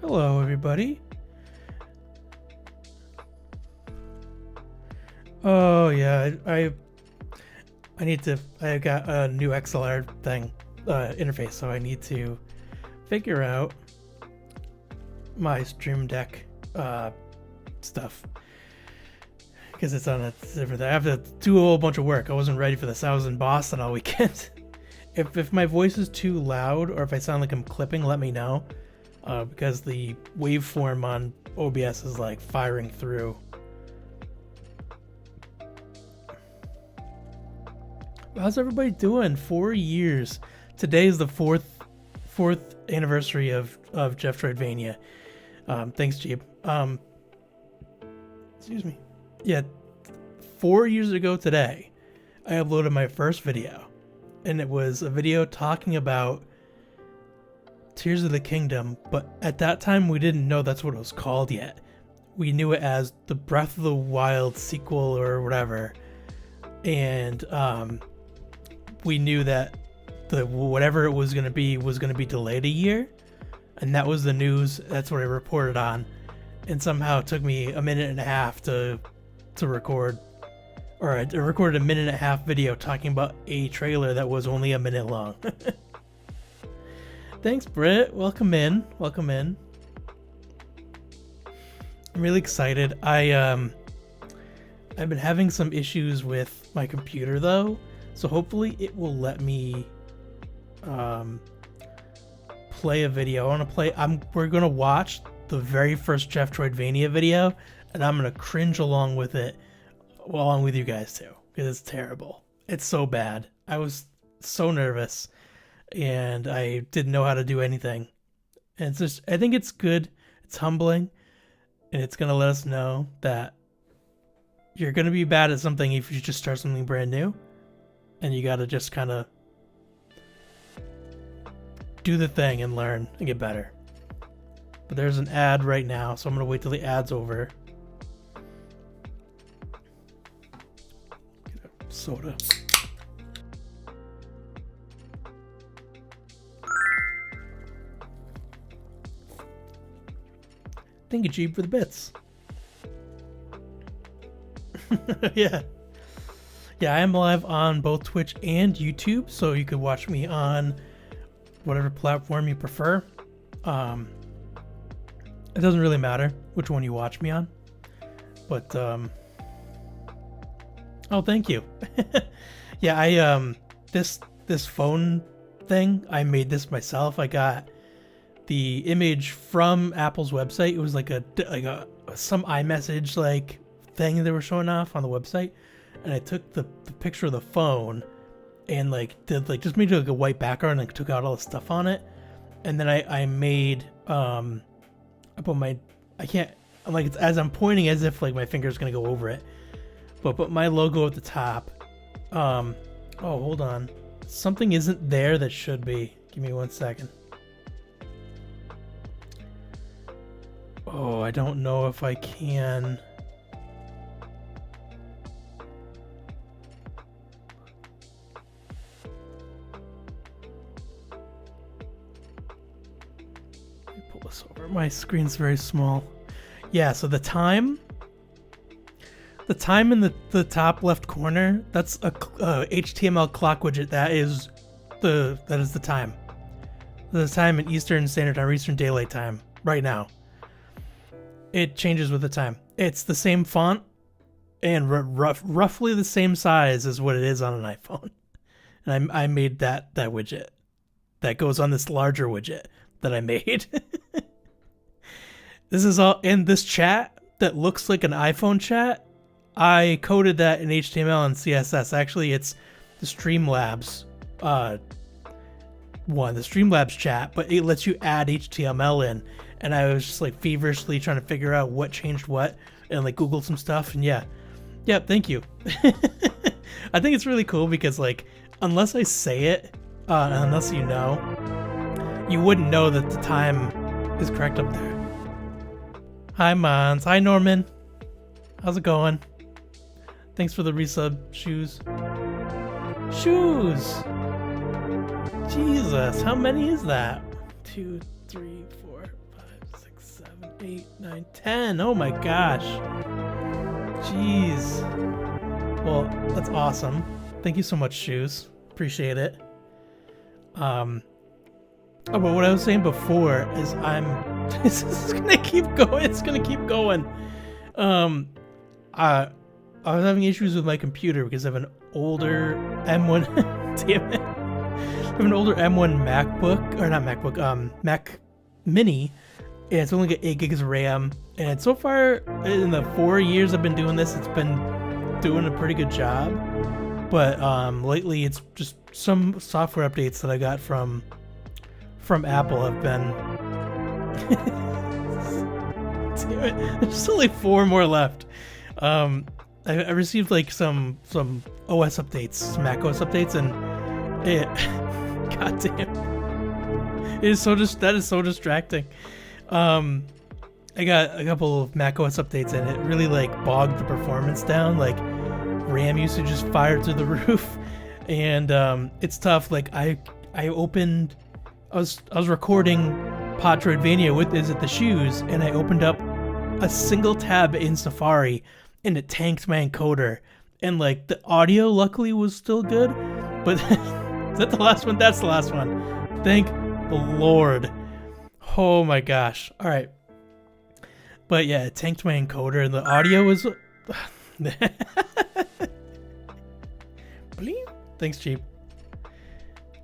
Hello, everybody. Oh yeah, I got a new XLR thing, interface, so I need to figure out my Stream Deck stuff, because it's on a different thing. I have to do a whole bunch of work. I wasn't ready for this. I was in Boston all weekend. If my voice is too loud or if I sound like I'm clipping, let me know, because the waveform on OBS is like firing through. How's everybody doing? 4 years. Today is the fourth anniversary of Jeff Droidvania. Thanks, Jeep. Excuse me. Yeah, 4 years ago today, I uploaded my first video, and it was a video talking about Tears of the Kingdom, but at that time we didn't know that's what it was called yet. We knew it as the Breath of the Wild sequel or whatever, and we knew that the whatever it was going to be delayed a year, and that was the news. That's what I reported on, and somehow it took me a minute and a half to record, or I recorded a minute and a half video talking about a trailer that was only a minute long. Thanks, Britt. Welcome in. Welcome in. I'm really excited. I've been having some issues with my computer though, so hopefully it will let me play a video. We're gonna watch the very first Jeff Droidvania video, and I'm gonna cringe along with it, along with you guys too, because it's terrible. It's so bad. I was so nervous, and I didn't know how to do anything. And it's just, I think it's good. It's humbling, and it's gonna let us know that you're gonna be bad at something if you just start something brand new, and you gotta just kind of do the thing and learn and get better. But there's an ad right now, so I'm gonna wait till the ad's over. Get a soda. Thank you, Jeep, for the bits. Yeah, I am live on both Twitch and YouTube, so you could watch me on whatever platform you prefer. It doesn't really matter which one you watch me on, but oh, thank you. Yeah, this phone thing, I made this myself. I got the image from Apple's website. It was like some iMessage like thing they were showing off on the website, and I took the picture of the phone and just made it like a white background and took out all the stuff on it, and then I made I put my, it's as I'm pointing as if like my finger's gonna go over it, but put my logo at the top. Oh, hold on, something isn't there that should be. Give me 1 second. Oh, I don't know if I can. Let me pull this over. My screen's very small. Yeah, so the time in the top left corner, that's a HTML clock widget. That is the time. The time in Eastern Standard Time, or Eastern Daylight Time right now. It changes with the time. It's the same font and roughly the same size as what it is on an iPhone. And I made that widget that goes on this larger widget that I made. This is all in this chat that looks like an iPhone chat. I coded that in HTML and CSS. Actually, it's the Streamlabs the Streamlabs chat, but it lets you add HTML in. And I was just like feverishly trying to figure out what changed what, and like Googled some stuff, and yeah, thank you. I think it's really cool because like, unless I say it, unless you know, you wouldn't know that the time is correct up there. Hi Mons, hi Norman, How's it going? Thanks for the resub, Shoes. Shoes! Jesus, how many is that? 2, 3, 4, 5, 6, 7, 8, 9, 10. Oh my gosh. Jeez. Well, that's awesome. Thank you so much, Shoes. Appreciate it. Oh, but what I was saying before is this is gonna keep going. It's gonna keep going. I was having issues with my computer because I have an older M1. Damn it. I have an older M1 MacBook, or not MacBook, Mac Mini, and it's only got 8 gigs of RAM. And so far, in the 4 years I've been doing this, it's been doing a pretty good job. But lately, it's just some software updates that I got from Apple have been. Damn it. There's only 4 more left. I received like some OS updates, some Mac OS updates, and it, goddamn, that is so distracting. I got a couple of Mac OS updates, and it really like bogged the performance down. Like RAM usage just fired through the roof, and it's tough. Like I was recording Podroidvania with Is It the Shoes, and I opened up a single tab in Safari, and it tanked my encoder. And like the audio luckily was still good, but is that the last one? That's the last one. Thank the Lord. Oh my gosh. All right. But yeah, it tanked my encoder, and the audio was. Thanks, Cheap.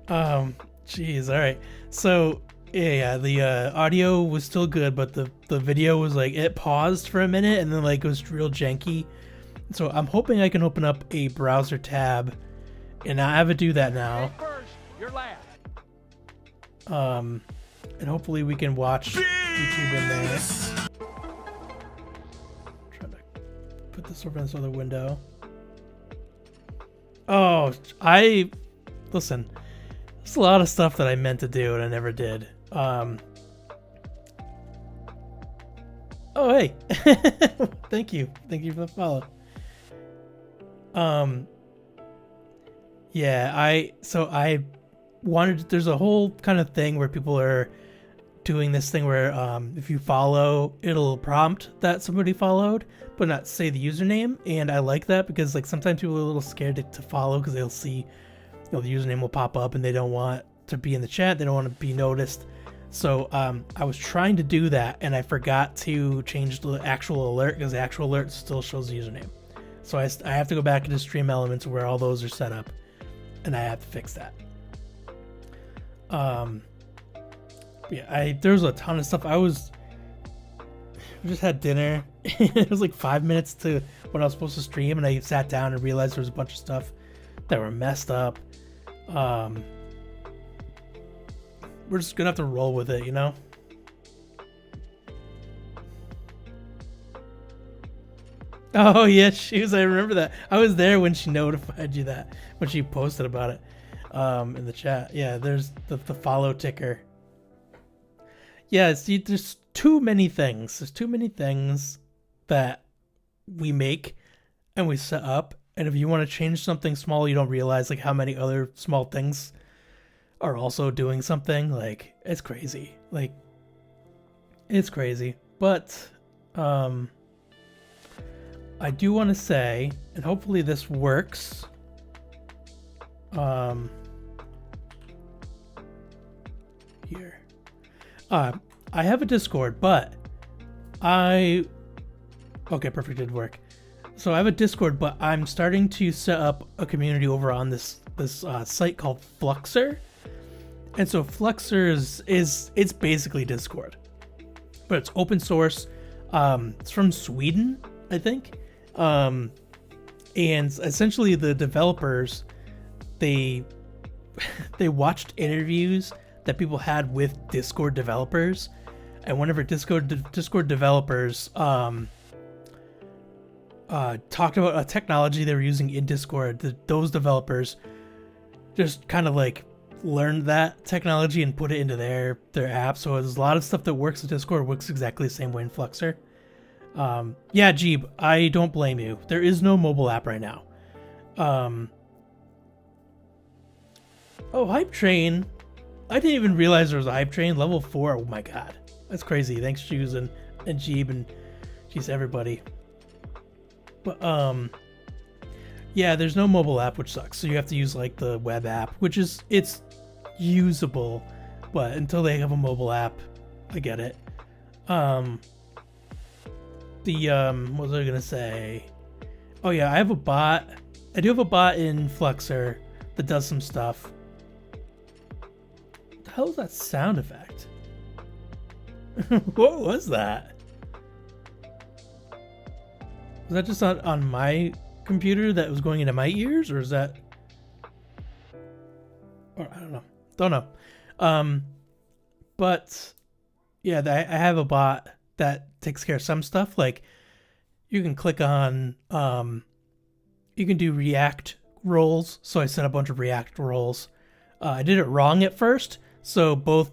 Jeez. All right. So yeah, the audio was still good, but the video was like it paused for a minute, and then like it was real janky. So I'm hoping I can open up a browser tab, and I have to do that now. First, you're last. And hopefully we can watch YouTube in there. Try to put this over in this other window. Oh, listen. There's a lot of stuff that I meant to do and I never did. Oh, hey. Thank you for the follow. Yeah, I wanted, there's a whole kind of thing where people are doing this thing where if you follow, it'll prompt that somebody followed, but not say the username. And I like that because like sometimes people are a little scared to follow because they'll see, the username will pop up and they don't want to be in the chat. They don't want to be noticed. So I was trying to do that, and I forgot to change the actual alert because the actual alert still shows the username. So I have to go back into Stream Elements where all those are set up, and I have to fix that. Yeah, there's a ton of stuff. I just had dinner. It was like 5 minutes to when I was supposed to stream, and I sat down and realized there was a bunch of stuff that were messed up. We're just gonna have to roll with it, Oh yeah, Shoes, I remember that. I was there when she notified you that, when she posted about it in the chat. Yeah, there's the follow ticker. Yeah, see, there's too many things. There's too many things that we make and we set up, and if you want to change something small, you don't realize like how many other small things are also doing something. Like, it's crazy. Like, it's crazy. But I do want to say, and hopefully this works. Here. I have a Discord, but okay, perfect, did work. So I have a Discord, but I'm starting to set up a community over on this site called Fluxer. And so Fluxer it's basically Discord, but it's open source. It's from Sweden, I think. And essentially the developers, they watched interviews that people had with Discord developers, and whenever Discord developers talked about a technology they were using in Discord, those developers just kind of like learned that technology and put it into their app. So there's a lot of stuff that works in Discord works exactly the same way in Fluxer. Yeah, Jeeb, I don't blame you. There is no mobile app right now. Oh, Hype Train. I didn't even realize there was a Hype Train. Level 4. Oh my god. That's crazy. Thanks, Shoes and Jeeb and jeez, everybody. But, yeah, there's no mobile app, which sucks. So you have to use, like, the web app, which is, it's usable. But until they have a mobile app, I get it. What was I gonna say? Oh yeah, I have a bot. I do have a bot in Fluxer that does some stuff. What the hell is that sound effect? What was that? Was that just on my computer that was going into my ears, or is that? Or I don't know. Don't know. But yeah, I have a bot that takes care of some stuff. Like you can click on, you can do React roles. So I set a bunch of React roles. I did it wrong at first. So both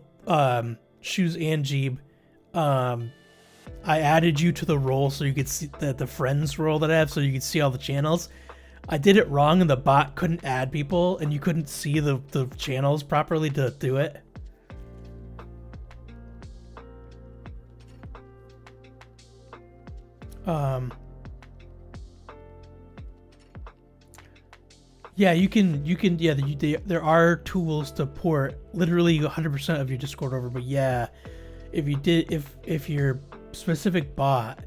Shoes and Jeeb, I added you to the role so you could see the friends role that I have, so you could see all the channels. I did it wrong, and the bot couldn't add people, and you couldn't see the channels properly to do it. Yeah, you can, yeah, there are tools to port literally 100% of your Discord over, but yeah, if your specific bot,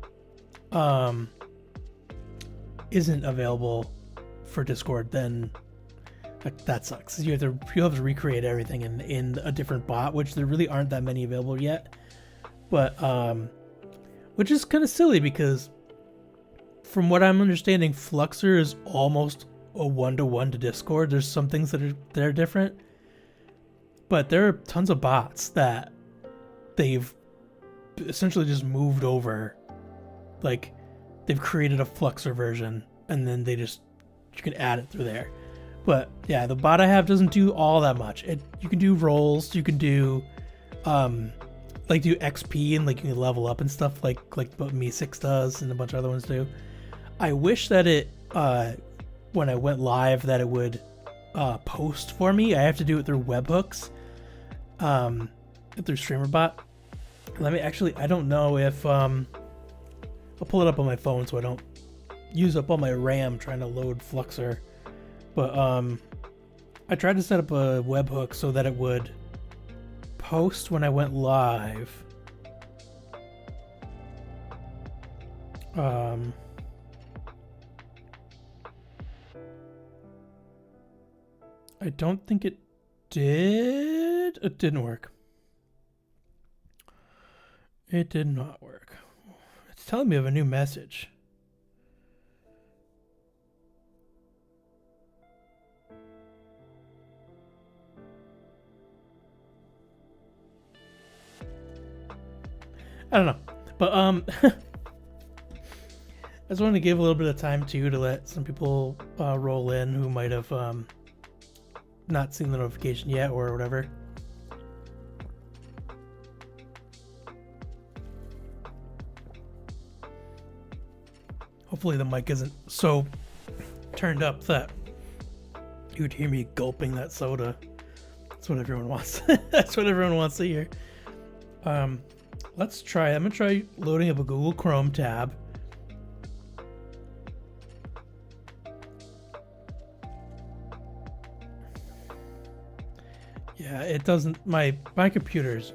isn't available for Discord, then that sucks. You have to recreate everything in a different bot, which there really aren't that many available yet, but, which is kind of silly because from what I'm understanding, Fluxer is almost a one-to-one to Discord. There's some things that are different, but there are tons of bots that they've essentially just moved over. Like they've created a Fluxer version and then you can add it through there. But yeah, the bot I have doesn't do all that much. You can do roles, you can do like do XP, and like you can level up and stuff like what Me6 does and a bunch of other ones do. I wish that it when I went live that it would post for me. I have to do it through webhooks, through StreamerBot. I don't know if I'll pull it up on my phone so I don't use up all my RAM trying to load Fluxer. But I tried to set up a webhook so that it would post when I went live. I don't think it did. It didn't work. It did not work. It's telling me of a new message. I don't know. But I just wanted to give a little bit of time too to let some people roll in who might have not seen the notification yet or whatever. Hopefully the mic isn't so turned up that you would hear me gulping that soda. That's what everyone wants. That's what everyone wants to hear. Let's try. I'm gonna try loading up a Google Chrome tab. Yeah, it doesn't. My computer's.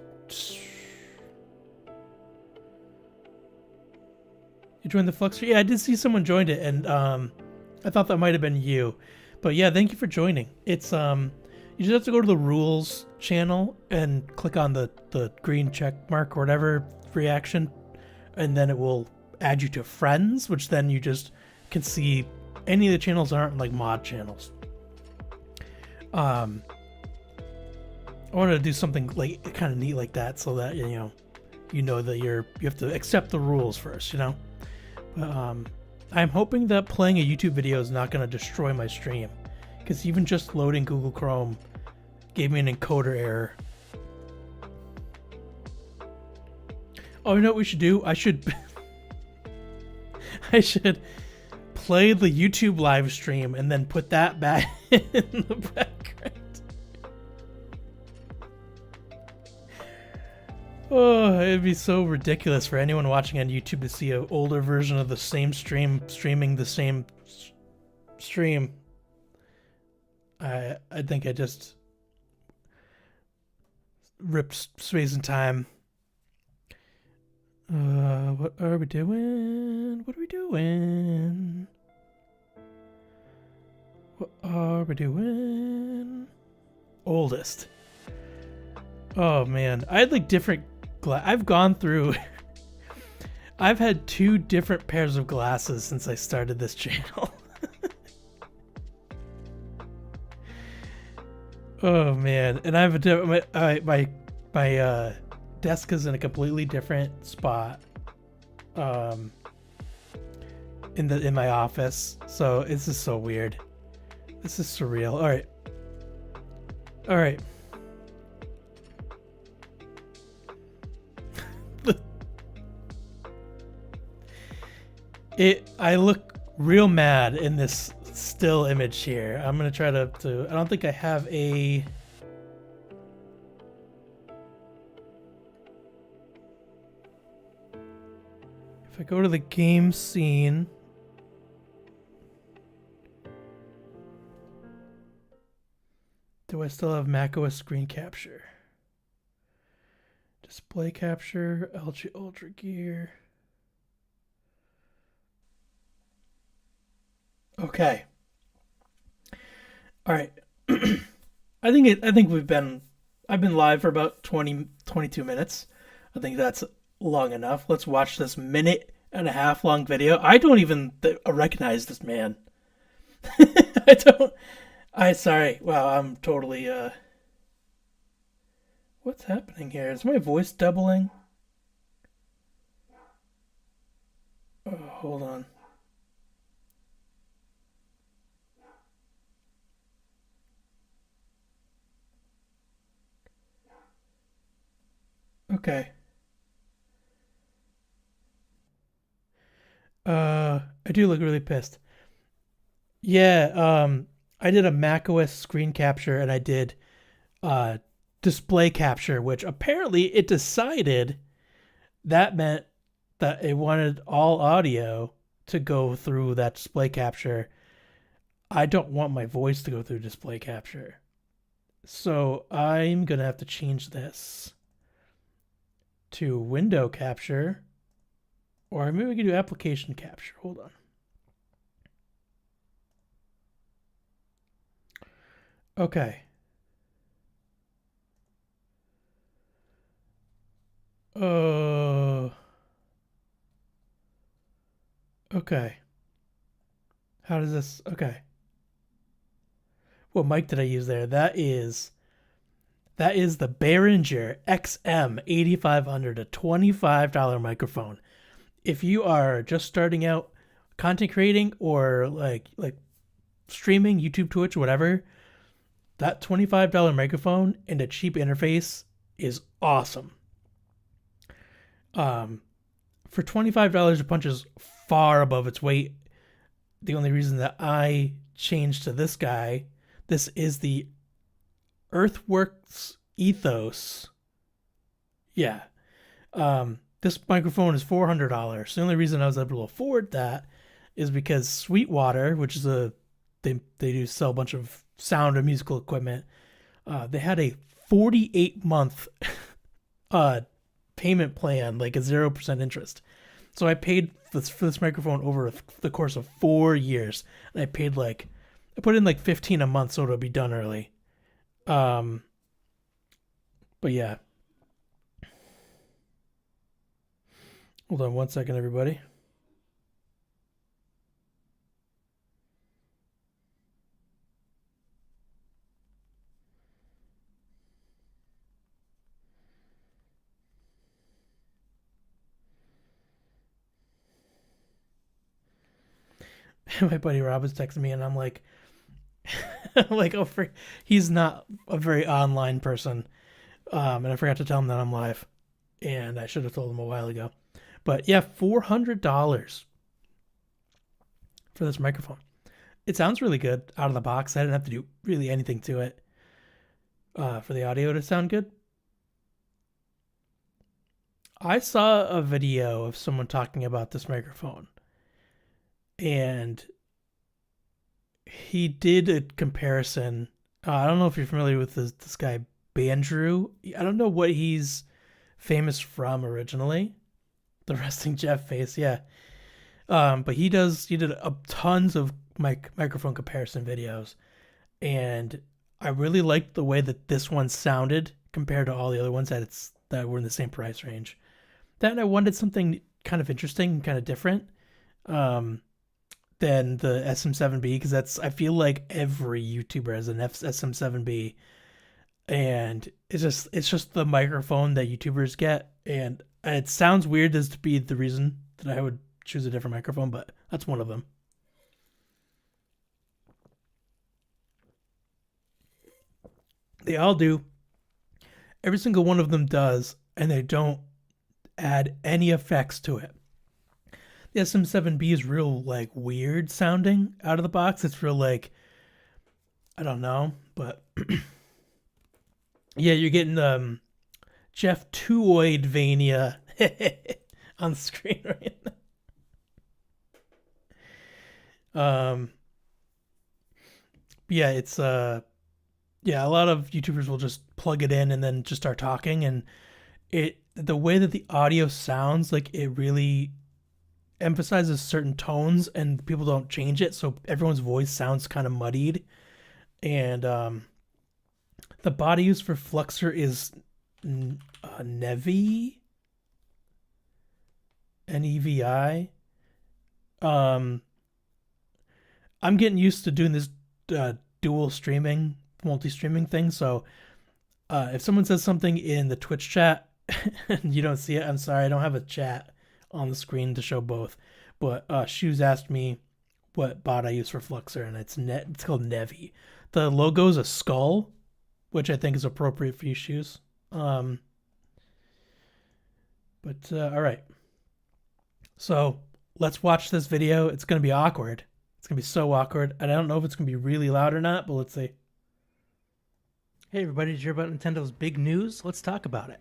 You joined the Fluxer? Yeah, I did see someone joined it, and I thought that might have been you. But yeah, thank you for joining. It's you just have to go to the rules channel and click on the green check mark or whatever reaction, and then it will add you to friends, which then you just can see any of the channels that aren't like mod channels. I wanted to do something like kind of neat like that so that you know that you have to accept the rules first, you know. But I'm hoping that playing a YouTube video is not going to destroy my stream, because even just loading Google Chrome gave me an encoder error. Oh, you know what we should do? I should I should play the YouTube live stream and then put that back in the background. Oh, it'd be so ridiculous for anyone watching on YouTube to see an older version of the same stream streaming the same stream. I think I just ripped space and time. What are we doing? What are we doing? What are we doing? Oldest. Oh man, I had like different. I've gone through. I've had 2 different pairs of glasses since I started this channel. Oh man, and I have my desk is in a completely different spot, in my office. So this is so weird. This is surreal. All right. I look real mad in this still image here. I'm gonna try to I don't think I have a. If I go to the game scene. Do I still have macOS screen capture? Display capture, LG Ultra Gear. Okay. All right. I think I've been live for about 22 minutes. I think that's long enough. Let's watch this 1.5 minute long video. I don't even recognize this man. Sorry. Wow, I'm totally what's happening here? Is my voice doubling? Oh, hold on. Okay. I do look really pissed. Yeah, I did a macOS screen capture and I did display capture, which apparently it decided that meant that it wanted all audio to go through that display capture. I don't want my voice to go through display capture. So I'm going to have to change this to window capture, or maybe we can do application capture. Hold on. Okay. Okay. How does this? Okay. What mic did I use there? That is the Behringer XM 8500, a $25 microphone. If you are just starting out content creating or like streaming, YouTube, Twitch, whatever, that $25 microphone and a cheap interface is awesome. For $25, it punches far above its weight. The only reason that I changed to this guy, this is the Earthworks Ethos. Yeah. This microphone is $400. The only reason I was able to afford that is because Sweetwater, which is they do sell a bunch of sound and musical equipment. They had a 48-month payment plan, like a 0% interest. So I paid for this microphone over the course of 4 years, and I put in like $15 a month so it'll be done early. But yeah. Hold on one second, everybody. My buddy Rob was texting me, and I'm like, he's not a very online person, and I forgot to tell him that I'm live, and I should have told him a while ago. But yeah, $400 for this microphone. It sounds really good out of the box. I didn't have to do really anything to it for the audio to sound good. I saw a video of someone talking about this microphone, and he did a comparison. I don't know if you're familiar with this guy, Bandrew. I don't know what he's famous from originally. The resting Jeff face, yeah. But he did tons of microphone comparison videos, and I really liked the way that this one sounded compared to all the other ones that were in the same price range. Then I wanted something kind of interesting, kind of different than the SM7B, because I feel like every YouTuber has an SM7B, and it's just the microphone that YouTubers get, and it sounds weird as to be the reason that I would choose a different microphone, but that's one of them. They all do. Every single one of them does, and they don't add any effects to it. The SM7B is real like weird sounding out of the box. It's real like, I don't know, but yeah, you're getting Jeff Tuoidvania on the screen right now. Yeah, it's a lot of YouTubers will just plug it in and then just start talking, and the way that the audio sounds, like, it really emphasizes certain tones and people don't change it, so everyone's voice sounds kind of muddied. And the body used for Fluxer is Nevi, Nevi. I'm getting used to doing this dual streaming, multi-streaming thing, so if someone says something in the Twitch chat and you don't see it, I'm sorry, I don't have a chat on the screen to show both. But Shoes asked me what bot I use for Fluxer, and it's called Nevi. The logo is a skull, which I think is appropriate for you, Shoes. But all right. So let's watch this video. It's going to be awkward. It's going to be so awkward. And I don't know if it's going to be really loud or not, but let's see. Hey everybody, did you hear about Nintendo's big news? Let's talk about it.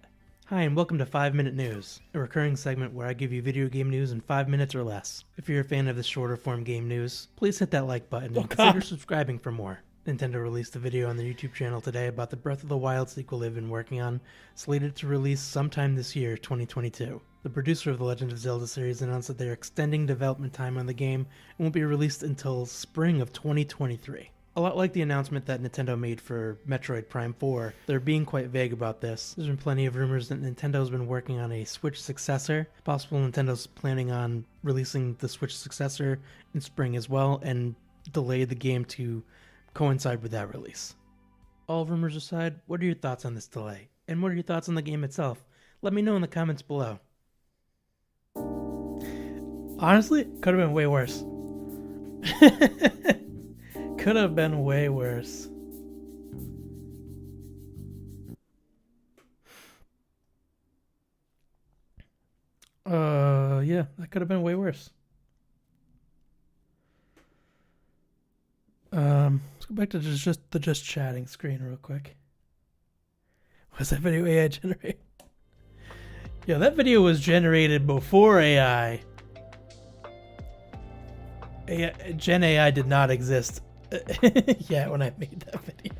Hi, and welcome to 5 Minute News, a recurring segment where I give you video game news in 5 minutes or less. If you're a fan of this shorter form game news, please hit that like button and consider subscribing for more. Nintendo released a video on their YouTube channel today about the Breath of the Wild sequel they've been working on, slated to release sometime this year, 2022. The producer of the Legend of Zelda series announced that they're extending development time on the game and won't be released until spring of 2023. A lot like the announcement that Nintendo made for Metroid Prime 4, they're being quite vague about this. There's been plenty of rumors that Nintendo's been working on a Switch successor. Possible Nintendo's planning on releasing the Switch successor in spring as well, and delayed the game to coincide with that release. All rumors aside, what are your thoughts on this delay? And what are your thoughts on the game itself? Let me know in the comments below. Honestly, it could have been way worse. Could have been way worse. Yeah, that could have been way worse. Let's go back to the just chatting screen real quick. Was that video AI generated? Yeah, that video was generated before AI. Gen AI did not exist yet when I made that video.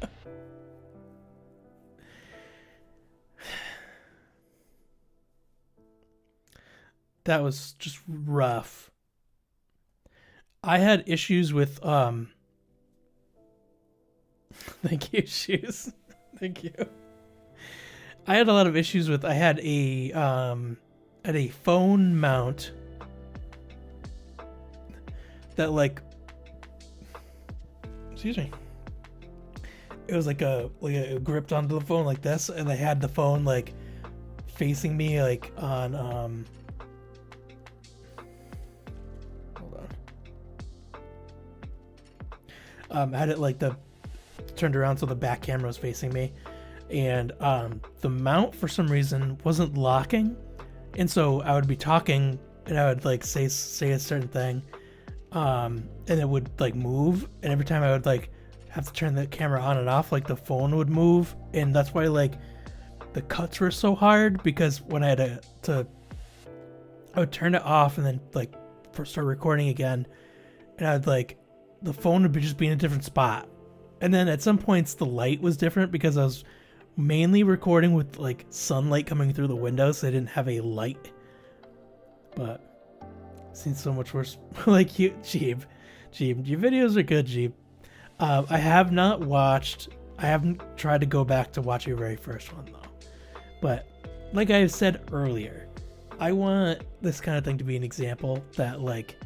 That was just rough. I had issues with thank you, Shoes. Thank you. I had a lot of issues with, I had a phone mount that, like, excuse me, it was like a gripped onto the phone like this, and I had the phone like facing me, like on hold on, I had it like turned around so the back camera was facing me, and the mount for some reason wasn't locking, and so I would be talking and I would like say a certain thing, and it would like move, and every time I would like have to turn the camera on and off, like the phone would move, and that's why like the cuts were so hard, because when I had I would turn it off and then like start recording again, and I'd like the phone would just be in a different spot, and then at some points the light was different because I was mainly recording with like sunlight coming through the windows, so I didn't have a light. But I've seen so much worse. Like you, Jeeb, your videos are good, Jeeb. I haven't tried to go back to watch your very first one though. But like I said earlier, I want this kind of thing to be an example that like,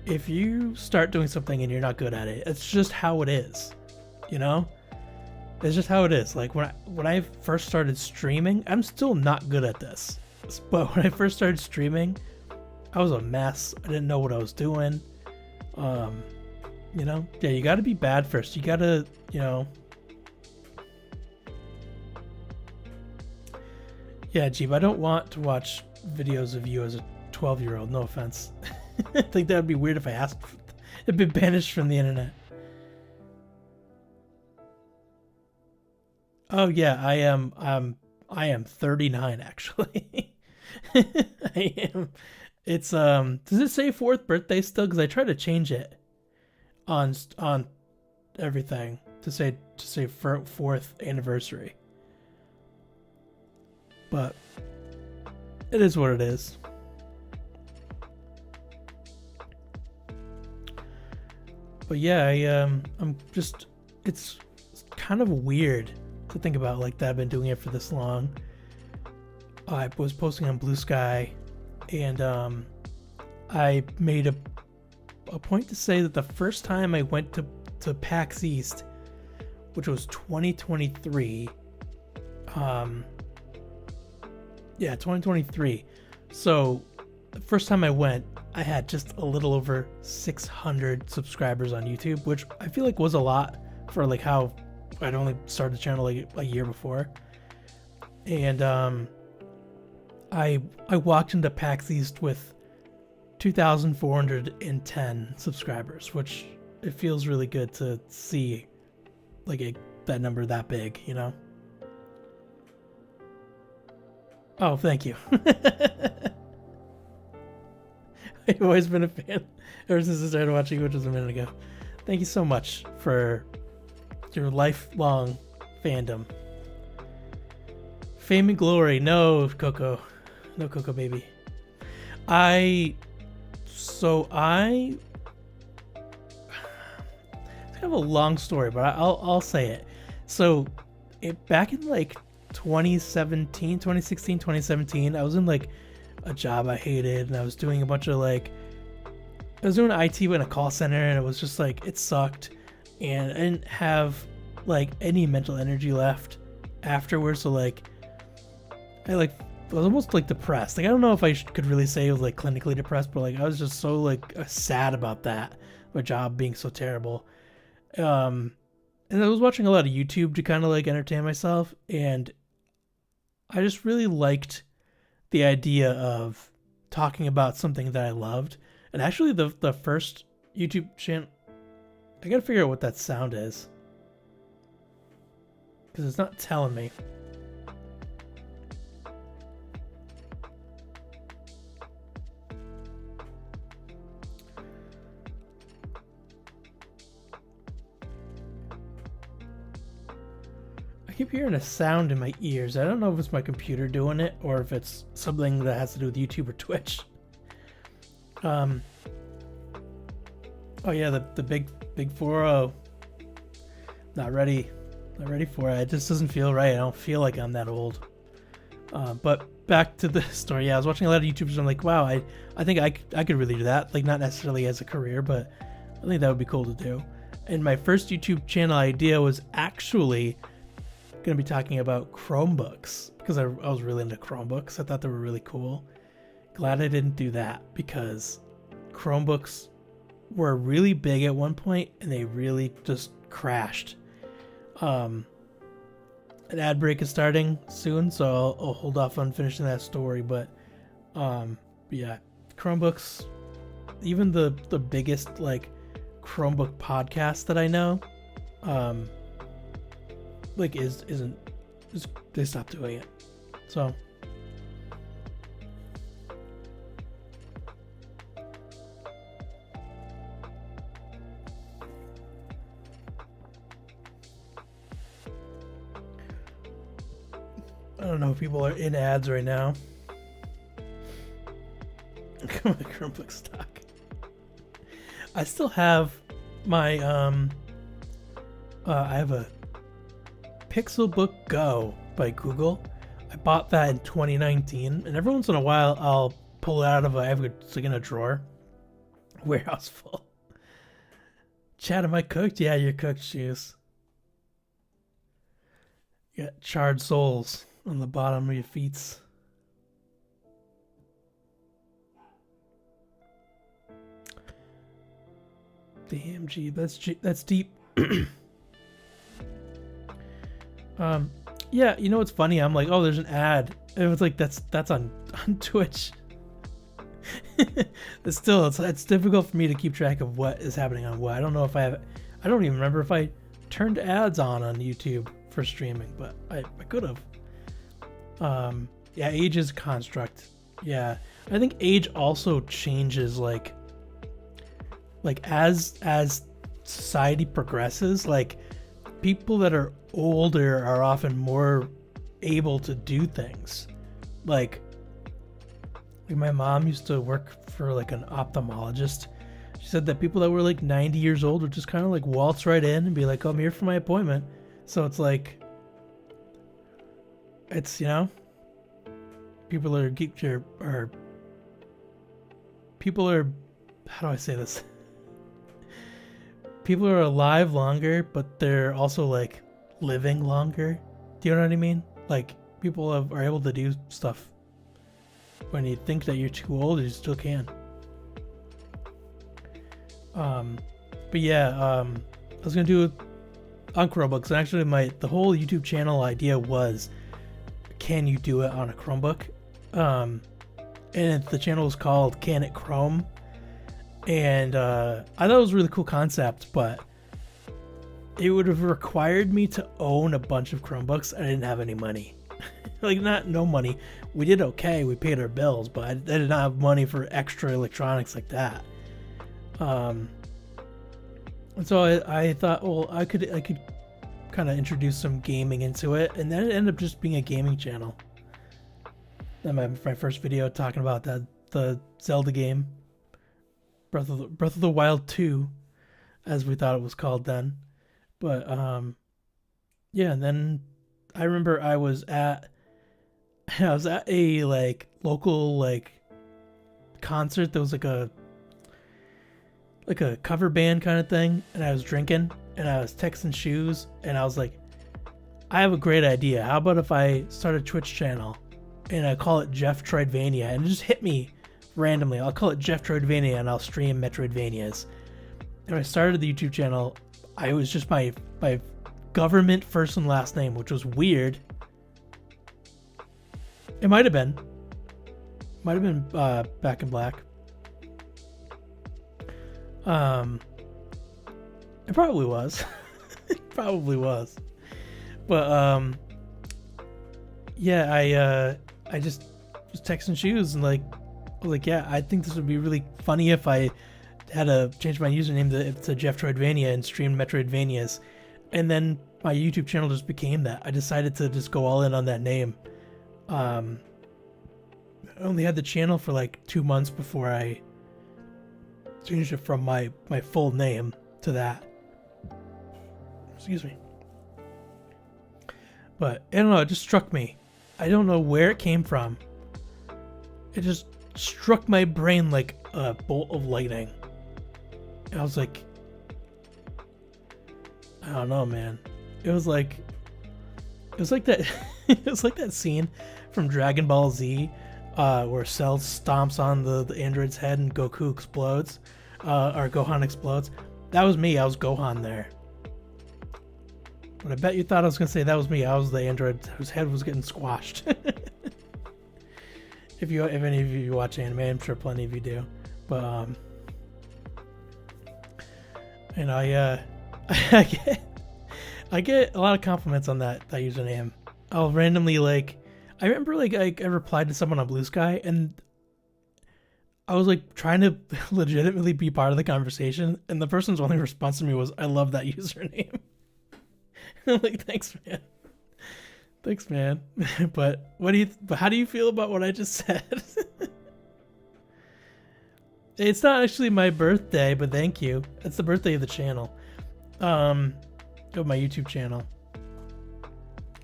if you start doing something and you're not good at it, it's just how it is, you know? It's just how it is. Like when I first started streaming, I'm still not good at this. But when I first started streaming, I was a mess. I didn't know what I was doing. You know? Yeah, you gotta be bad first. You gotta, you know. Yeah, Jeep, I don't want to watch videos of you as a 12-year-old. No offense. I think that would be weird if I asked to be banished from the internet. Oh yeah, I am 39 actually. I am. It's does it say 4th birthday still? Because I tried to change it on everything to say 4th anniversary. But it is what it is. But yeah, I'm just, it's kind of weird to think about like that I've been doing it for this long. I was posting on Blue Sky, and I made a point to say that the first time I went to PAX East, which was 2023, 2023. So the first time I went, I had just a little over 600 subscribers on YouTube, which I feel like was a lot for like how I'd only started the channel like a year before. And I walked into PAX East with 2,410 subscribers, which it feels really good to see like that number that big, you know? Oh, thank you. I've always been a fan ever since I started watching, which was a minute ago. Thank you so much for your lifelong fandom. Fame and glory. No, Coco. No, Coco, baby. It's kind of a long story, but I'll say it. So back in like 2016, 2017, I was in like a job I hated, and I was doing a bunch of like, I was doing IT in a call center, and it was just like, it sucked, and I didn't have like any mental energy left afterwards. So like, I was almost like depressed. Like, I don't know if I could really say I was like clinically depressed, but like I was just so like sad about that, my job being so terrible. And I was watching a lot of YouTube to kind of like entertain myself, and I just really liked the idea of talking about something that I loved. And actually the first YouTube channel, I gotta figure out what that sound is, because it's not telling me. I keep hearing a sound in my ears. I don't know if it's my computer doing it or if it's something that has to do with YouTube or Twitch. Oh yeah, the big 4-0. Not ready for it. It just doesn't feel right. I don't feel like I'm that old. But back to the story. Yeah, I was watching a lot of YouTubers, and I'm like, wow, I think I could really do that. Like, not necessarily as a career, but I think that would be cool to do. And my first YouTube channel idea was actually going to be talking about Chromebooks, because I was really into Chromebooks. I thought they were really cool. Glad I didn't do that, because Chromebooks were really big at one point and they really just crashed. An ad break is starting soon, so I'll hold off on finishing that story. But yeah, Chromebooks even the biggest like Chromebook podcast that I know, like they stopped doing it. So I don't know if people are in ads right now. My Chromebook stock. I still have my I have a Pixelbook Go by Google. I bought that in 2019, and every once in a while I'll pull it out of it's like in a drawer. Warehouse full. Chad, am I cooked? Yeah, you're cooked, shoes. You got charred souls on the bottom of your feet. Damn, G, that's deep. Yeah, you know what's funny? I'm like, oh, there's an ad. It was like that's on Twitch. But still, it's difficult for me to keep track of what is happening on what. I don't know if I don't even remember if I turned ads on YouTube for streaming, but I could have. Yeah, age is a construct. Yeah, I think age also changes like as society progresses. Like people that are older are often more able to do things. Like my mom used to work for like an ophthalmologist. She said that people that were like 90 years old would just kind of like waltz right in and be like, oh, I'm here for my appointment. So it's like, it's, you know, people are how do I say this? People are alive longer, but they're also like living longer. Do you know what I mean? Like people are able to do stuff when you think that you're too old, you still can. But yeah, I was gonna do it on Chromebooks, and actually the whole YouTube channel idea was, can you do it on a Chromebook? And the channel was called Can It Chrome? And I thought it was a really cool concept, but it would have required me to own a bunch of Chromebooks. I didn't have any money. Like, no money. We did okay. We paid our bills, but I did not have money for extra electronics like that. And so I thought, well, I could kind of introduce some gaming into it, and then it ended up just being a gaming channel. Then my first video talking about the Zelda game, Breath of the Wild 2, as we thought it was called then. But yeah, and then I remember I was at a like local like concert that was like a cover band kind of thing, and I was drinking and I was texting Shoes, and I was like, I have a great idea. How about if I start a Twitch channel and I call it Jeff Troidvania? And it just hit me randomly. I'll call it Jeff Troidvania and I'll stream Metroidvanias. And I started the YouTube channel. I was just my government first and last name, which was weird. It might have been Back in Black. It probably was. It probably was. But yeah, I just was texting Shoes and I was like, yeah, I think this would be really funny if I had to change my username to Jeff Troidvania and stream Metroidvanias. And then my YouTube channel just became that. I decided to just go all in on that name. I only had the channel for like 2 months before I changed it from my full name to that. Excuse me. But I don't know, it just struck me. I don't know where it came from. It just struck my brain like a bolt of lightning. And I was like, I don't know, man. It was like that it was like that scene from Dragon Ball Z where Cell stomps on the android's head and Goku explodes, or Gohan explodes. That was me. I was Gohan there. But I bet you thought I was gonna say that was me. I was the android whose head was getting squashed. If any of you watch anime, I'm sure plenty of you do. But And I get a lot of compliments on that username. I'll randomly like, I remember like I replied to someone on Blue Sky and I was like trying to legitimately be part of the conversation, and the person's only response to me was, "I love that username." I'm like, thanks, man. Thanks, man. But how do you feel about what I just said? It's not actually my birthday, but thank you. It's the birthday of the channel. Of my YouTube channel.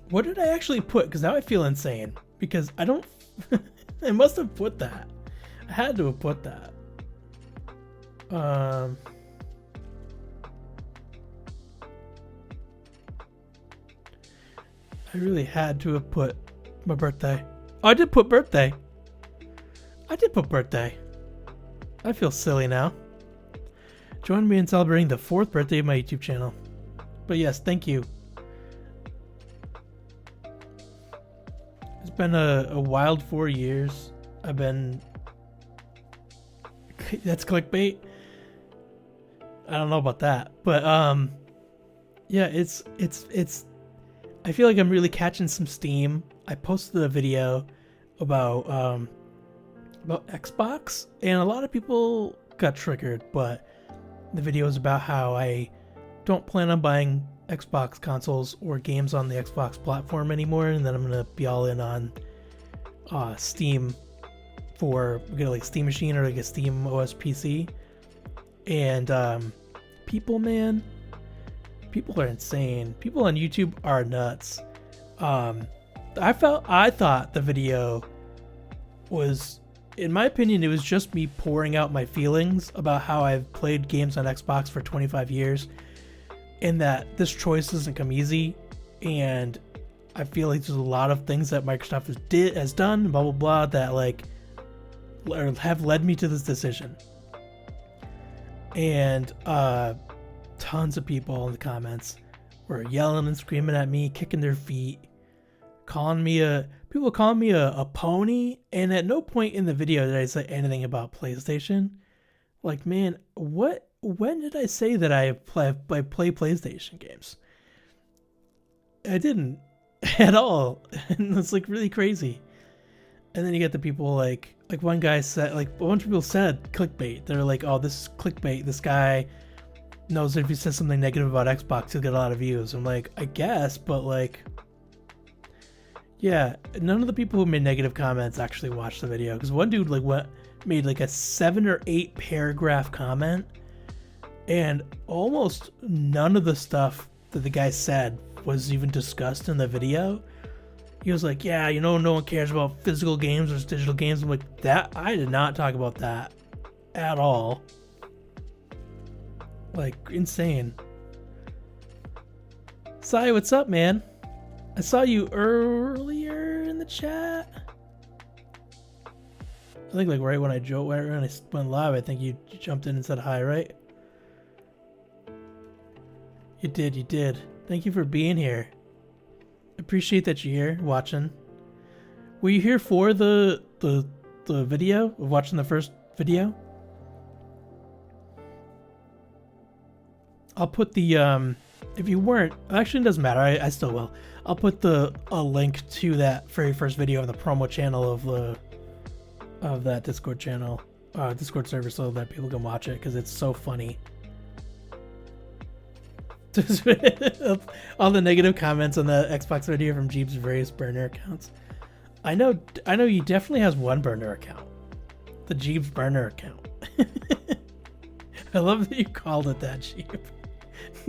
What did I actually put? Because now I feel insane. Because I don't... I must have put that. I had to have put that. I really had to have put my birthday. Oh, I did put birthday. I did put birthday. I feel silly now. Join me in celebrating the 4th birthday of my YouTube channel. But yes, thank you. It's been a wild 4 years. I've been... That's clickbait? I don't know about that. But, yeah, it's... I feel like I'm really catching some steam. I posted a video about Xbox, and a lot of people got triggered, but the video is about how I don't plan on buying Xbox consoles or games on the Xbox platform anymore, and then I'm gonna be all in on Steam for get like Steam Machine or like a Steam OS PC. And people are insane. People on YouTube are nuts. I thought the video was, in my opinion, it was just me pouring out my feelings about how I've played games on Xbox for 25 years and that this choice doesn't come easy, and I feel like there's a lot of things that Microsoft has done, blah blah blah, that like have led me to this decision. And tons of people in the comments were yelling and screaming at me, kicking their feet, calling me a pony, and at no point in the video did I say anything about PlayStation. Like, man, when did I say that I play PlayStation games? I didn't at all. And it's like really crazy. And then you get the people like one guy said, like a bunch of people said clickbait. They're like, oh, this is clickbait. This guy knows that if he says something negative about Xbox, he'll get a lot of views. I'm like, I guess, but like, yeah, none of the people who made negative comments actually watched the video. Because one dude made like a 7 or 8 paragraph comment, and almost none of the stuff that the guy said was even discussed in the video. He was like, yeah, no one cares about physical games or digital games. I'm like, that I did not talk about that at all. Like, insane. Sai, what's up, man? I saw you earlier in the chat. I think like right when I went live, I think you jumped in and said hi, right? You did. Thank you for being here. Appreciate that you're here watching. Were you here for the video of watching the first video? I'll put the if you weren't, actually it doesn't matter, I still will. I'll put a link to that very first video on the promo channel of that Discord channel, Discord server, so that people can watch it, because it's so funny. All the negative comments on the Xbox video from Jeep's various burner accounts. I know he definitely has one burner account. The Jeep's burner account. I love that you called it that, Jeep.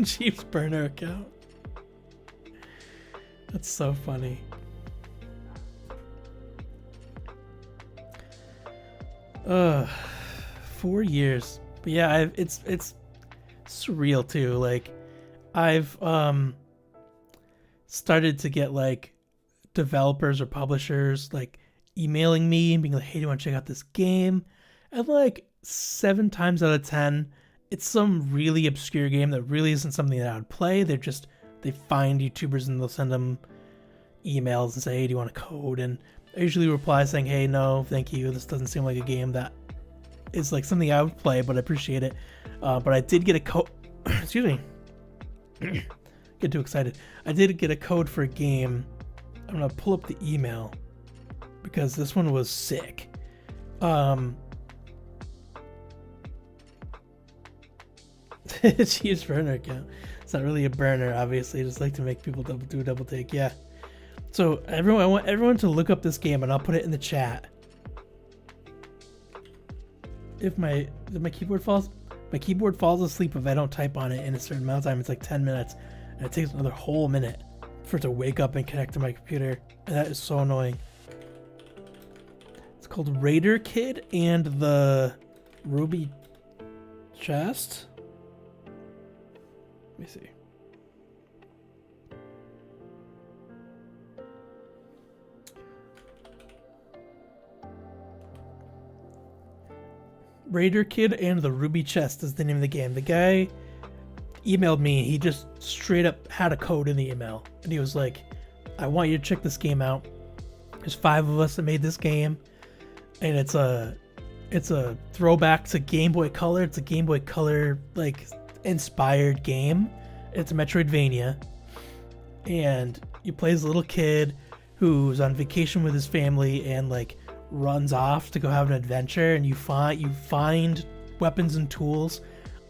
Jeep's burner account. That's so funny. Uh, 4 years. But yeah, it's surreal too. Like, I've started to get like developers or publishers like emailing me and being like, hey, do you want to check out this game? And like 7 times out of 10, it's some really obscure game that really isn't something that I would play. They find YouTubers and they'll send them emails and say, hey, do you want a code? And I usually reply saying, hey, no, thank you. This doesn't seem like a game that is like something I would play, but I appreciate it. But I did get a code. excuse me, get too excited. I did get a code for a game. I'm gonna pull up the email because this one was sick. It's a huge burner account. It's not really a burner, obviously. I just like to make people do a double take. Yeah. So I want everyone to look up this game, and I'll put it in the chat. If my keyboard falls asleep if I don't type on it in a certain amount of time. It's like 10 minutes, and it takes another whole minute for it to wake up and connect to my computer, and that is so annoying. It's called Raider Kid and the Ruby Chest. Let me see. Raider Kid and the Ruby Chest is the name of the game. The guy emailed me. He just straight up had a code in the email, and he was like, I want you to check this game out. There's 5 of us that made this game, and it's a throwback to Game Boy Color. It's a Game Boy Color like inspired game. It's a Metroidvania, and you play as a little kid who's on vacation with his family and like runs off to go have an adventure, and you find weapons and tools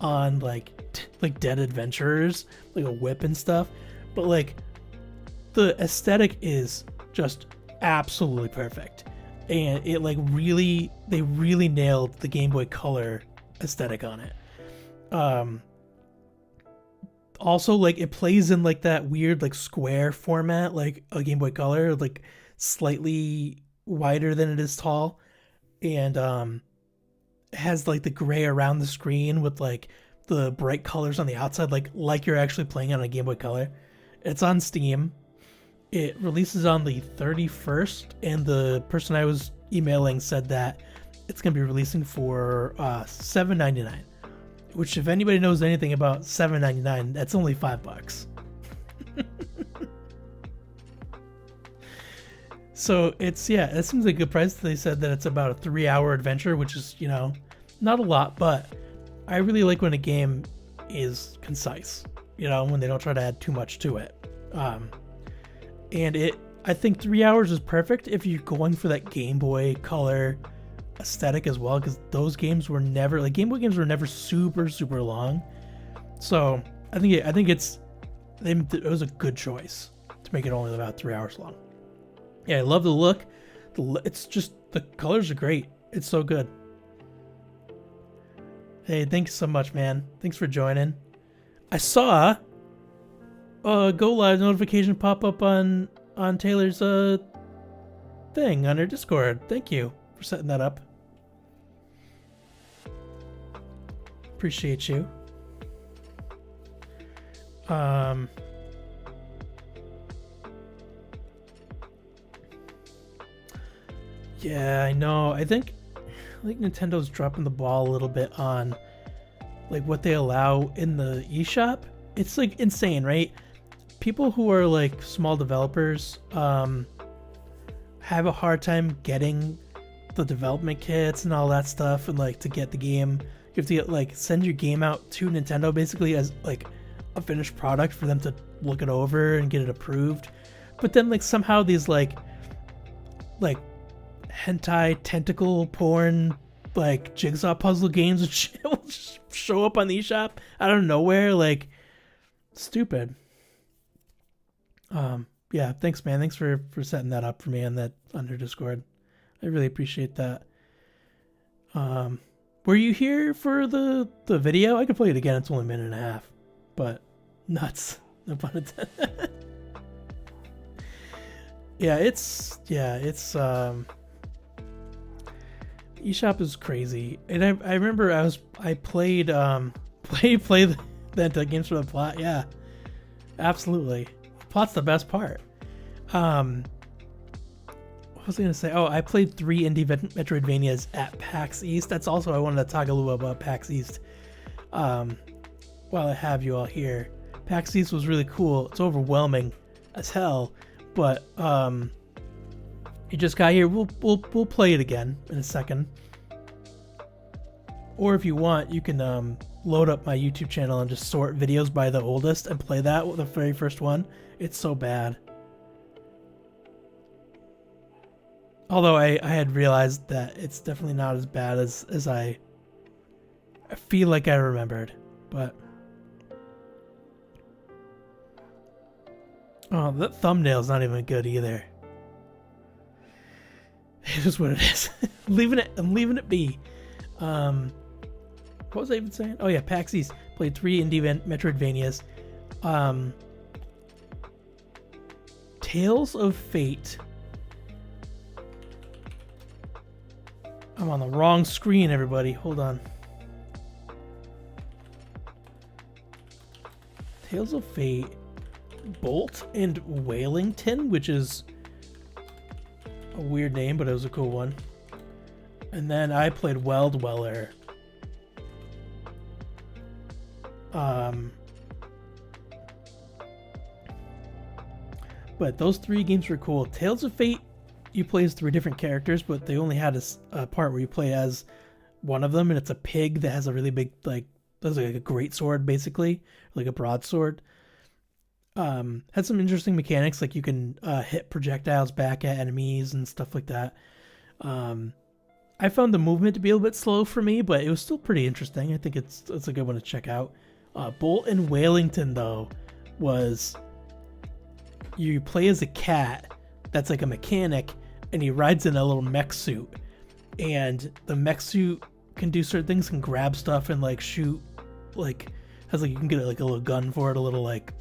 on like dead adventurers, like a whip and stuff. But like the aesthetic is just absolutely perfect, and it like they really nailed the Game Boy Color aesthetic on it. Also, like, it plays in like that weird like square format, like a Game Boy Color, like slightly wider than it is tall, and it has like the gray around the screen with like the bright colors on the outside, like you're actually playing on a Game Boy Color. It's on Steam. It releases on the 31st, and the person I was emailing said that it's gonna be releasing for $7.99. Which, if anybody knows anything about $7.99, that's only $5. So it seems like a good price. They said that it's about a 3-hour adventure, which is, not a lot, but I really like when a game is concise, when they don't try to add too much to it. And I think 3 hours is perfect if you're going for that Game Boy Color aesthetic as well, because those games were never, like, Game Boy games were never super long. So I think it was a good choice to make it only about 3 hours long. Yeah, I love the look. It's just, the colors are great. It's so good. Hey, thanks so much, man. Thanks for joining. I saw a go live notification pop up on Taylor's thing on her Discord. Thank you for setting that up. Appreciate you. Yeah, I know. I think Nintendo's dropping the ball a little bit on like what they allow in the eShop. It's like insane, right? People who are like small developers have a hard time getting the development kits and all that stuff, and like to get the game, you have to get like send your game out to Nintendo basically as like a finished product for them to look it over and get it approved. But then like somehow these like hentai tentacle porn like jigsaw puzzle games will show up on the eShop out of nowhere, like stupid. Yeah, thanks, man. Thanks for setting that up for me on your Discord. I really appreciate that. Were you here for the video? I could play it again. It's only a minute and a half, but nuts. No pun intended. It's eShop is crazy, and I remember I played the games for the plot. Yeah, absolutely. The plot's the best part. What was I gonna say? Oh, I played 3 indie Metroidvanias at PAX East. That's also, I wanted to talk a little bit about PAX East. While I have you all here, PAX East was really cool. It's overwhelming as hell, but you just got here. We'll play it again in a second. Or if you want, you can load up my YouTube channel and just sort videos by the oldest and play that with the very first one. It's so bad. Although I had realized that it's definitely not as bad as I feel like I remembered. But oh, the thumbnail's not even good either. It is what it is. I'm leaving it be. What was I even saying? Oh yeah, PAX East. Played 3 indie Metroidvanias. Tales of Fate. I'm on the wrong screen, everybody. Hold on. Tales of Fate, Bolt and Whalington, which is a weird name, but it was a cool one. And then I played Well Dweller. But those 3 games were cool. Tales of Fate, you play as 3 different characters, but they only had a part where you play as one of them, and it's a pig that has a really big, that's like a great sword, basically, like a broadsword. Had some interesting mechanics, like you can hit projectiles back at enemies and stuff like that. I found the movement to be a little bit slow for me, but it was still pretty interesting. I think it's a good one to check out. Bolt and Whalington, though, was you play as a cat that's like a mechanic, and he rides in a little mech suit, and the mech suit can do certain things, can grab stuff and like shoot, like has like you can get like a little gun for it, a little like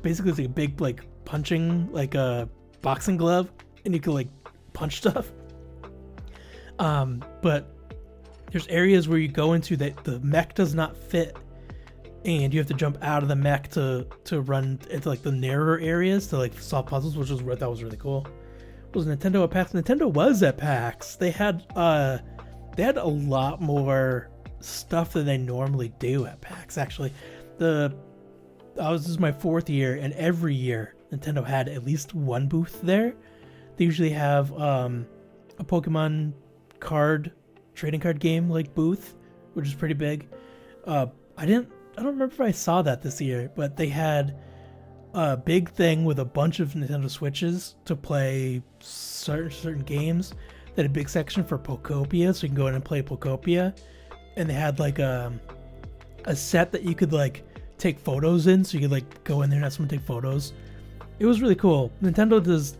basically it's like a big like punching like a boxing glove, and you can like punch stuff. But there's areas where you go into that the mech does not fit, and you have to jump out of the mech to run into like the narrower areas to like solve puzzles, which is what I thought was really cool. Was Nintendo at PAX? Nintendo was at PAX. They had a lot more stuff than they normally do at PAX. Actually, this is my 4th year, and every year Nintendo had at least one booth there. They usually have a Pokemon trading card game like booth, which is pretty big. I don't remember if I saw that this year, but they had a big thing with a bunch of Nintendo Switches to play certain games. They had a big section for Pokopia, so you can go in and play Pokopia. And they had like a set that you could like take photos in, so you could like go in there and have someone take photos. It was really cool. Nintendo does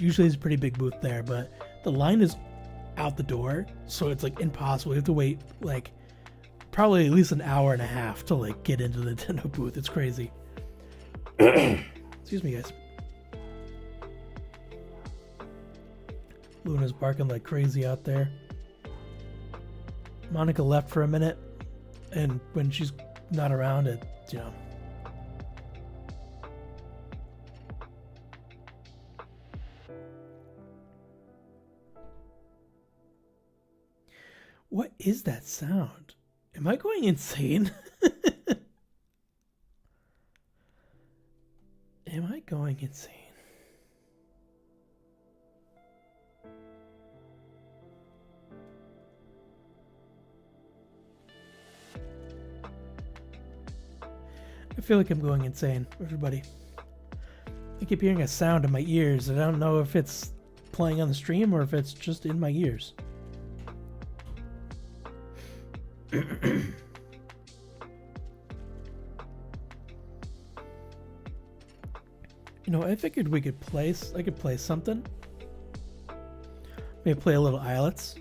usually is a pretty big booth there, but the line is out the door, so it's like impossible. You have to wait like probably at least an hour and a half to like get into the Nintendo booth. It's crazy. Excuse me, guys. Luna's barking like crazy out there. Monica left for a minute, and when she's not around, What is that sound? Am I going insane? Am I going insane? I feel like I'm going insane, everybody. I keep hearing a sound in my ears, and I don't know if it's playing on the stream or if it's just in my ears. I figured I could play something. Maybe play a little Islets.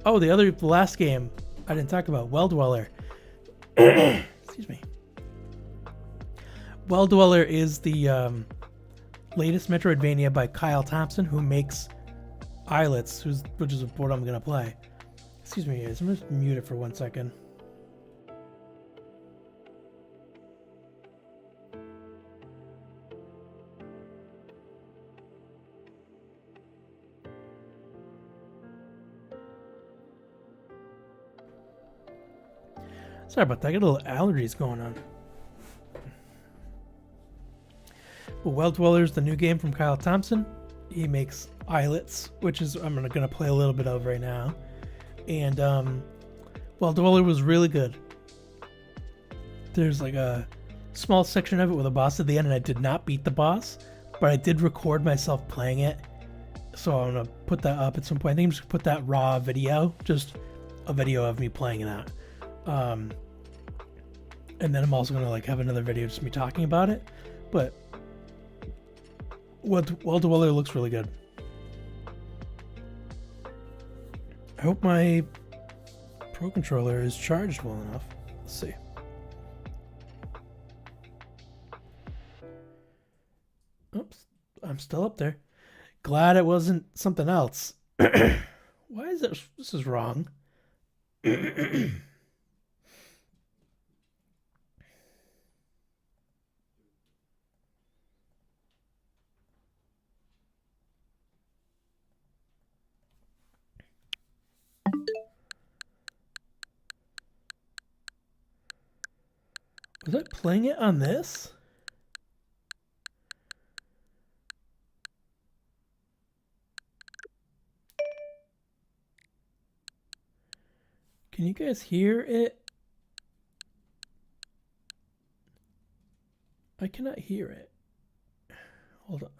Oh, the last game I didn't talk about, Well Dweller. Excuse me. Well Dweller is the latest Metroidvania by Kyle Thompson, who makes Islets, which is a board I'm gonna play. Excuse me, guys. I'm just mute it for 1 second. Sorry about that. I got a little allergies going on. But Well Dweller's the new game from Kyle Thompson. He makes Islets, which is I'm gonna play a little bit of right now. And Well, Dweller was really good. There's like a small section of it with a boss at the end, and I did not beat the boss, but I did record myself playing it. So I'm gonna put that up at some point. I think I'm just gonna put that raw video, just a video of me playing that. And then I'm also gonna like have another video just me talking about it. But Well Dweller looks really good. I hope my Pro Controller is charged well enough. Let's see. Oops, I'm still up there. Glad it wasn't something else. Why is it? This is wrong. Was I playing it on this? Can you guys hear it? I cannot hear it. Hold on.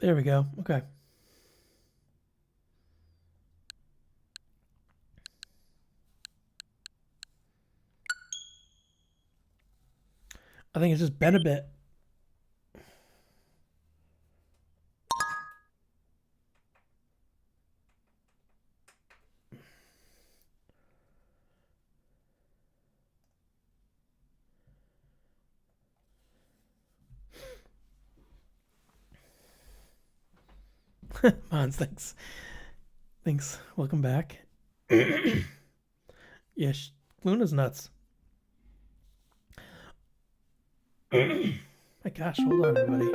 There we go. Okay. I think it's just been a bit. Mons, thanks. Thanks. Welcome back. Yes, Luna's nuts. My gosh, hold on, everybody.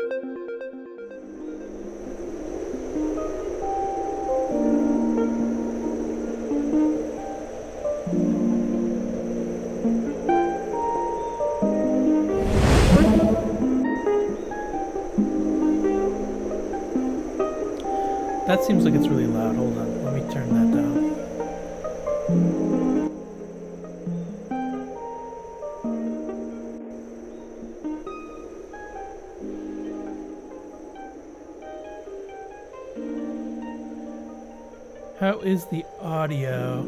That seems like it's really loud. Hold on, let me turn that down. How is the audio?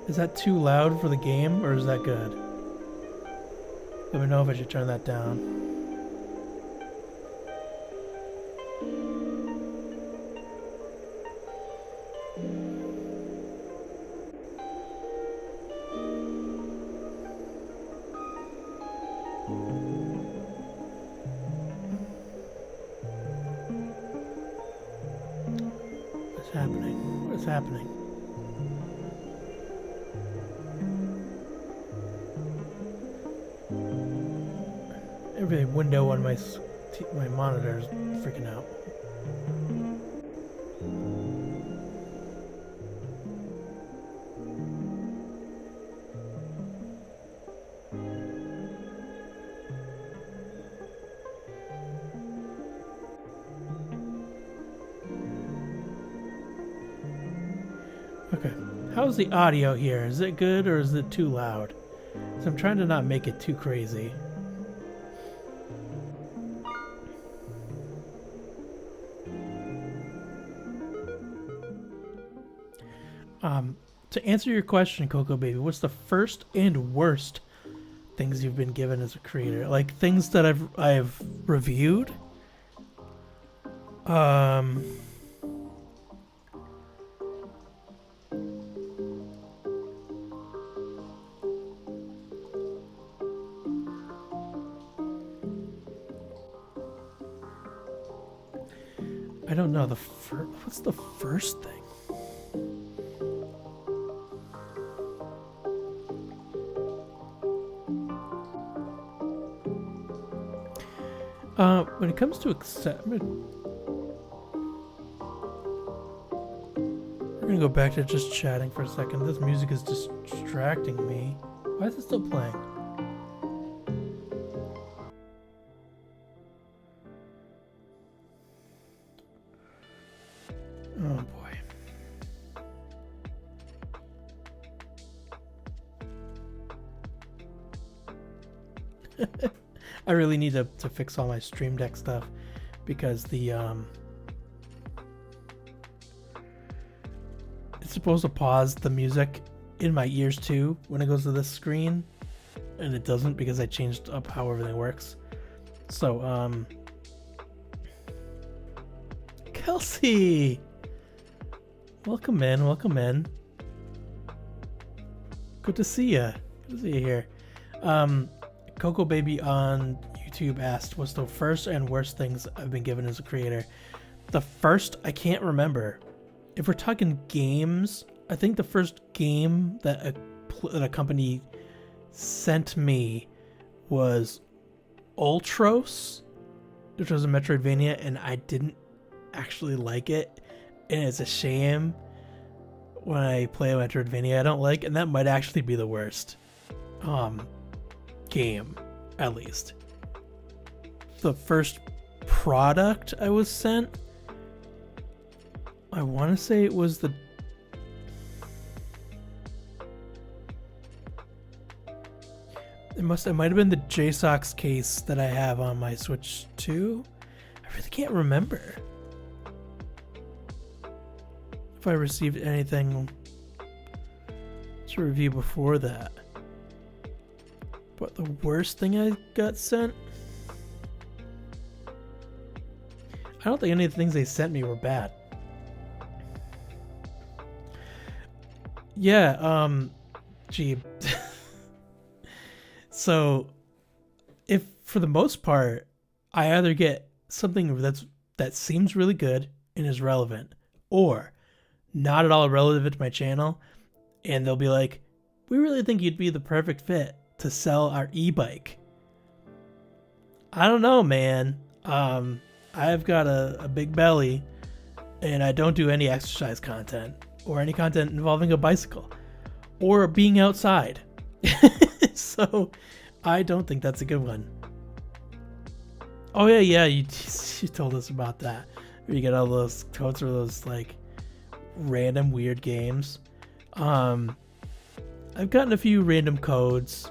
Is that too loud for the game, or is that good? Let me know if I should turn that down. What's happening? Every window on my monitor is freaking out. Okay, how's the audio here? Is it good or is it too loud? So I'm trying to not make it too crazy. To answer your question, Coco Baby, what's the first and worst things you've been given as a creator? Like things that I've reviewed? I don't know. What's the first thing? When it comes to accept, we're gonna go back to just chatting for a second. This music is distracting me. Why is it still playing? Oh boy. I really need to fix all my Stream Deck stuff because the it's supposed to pause the music in my ears too when it goes to this screen, and it doesn't because I changed up how everything works. So Kelsey, welcome in. Good to see you. Good to see you here. Coco Baby on YouTube asked, what's the first and worst things I've been given as a creator? The first, I can't remember. If we're talking games, I think the first game that a company sent me was Ultros, which was a Metroidvania, and I didn't actually like it. And it's a shame when I play a Metroidvania I don't like, and that might actually be the worst game, at least. The first product I was sent, I want to say it was the it might have been the JSOX case that I have on my Switch 2. I really can't remember if I received anything to review before that. But the worst thing I got sent, I don't think any of the things they sent me were bad. Yeah, gee. So, if for the most part, I either get something that seems really good and is relevant, or not at all relevant to my channel, and they'll be like, we really think you'd be the perfect fit to sell our e-bike. I don't know, man. I've got a big belly, and I don't do any exercise content or any content involving a bicycle or being outside. So I don't think that's a good one. Oh yeah, you told us about that. You get all those codes for those like random weird games. I've gotten a few random codes.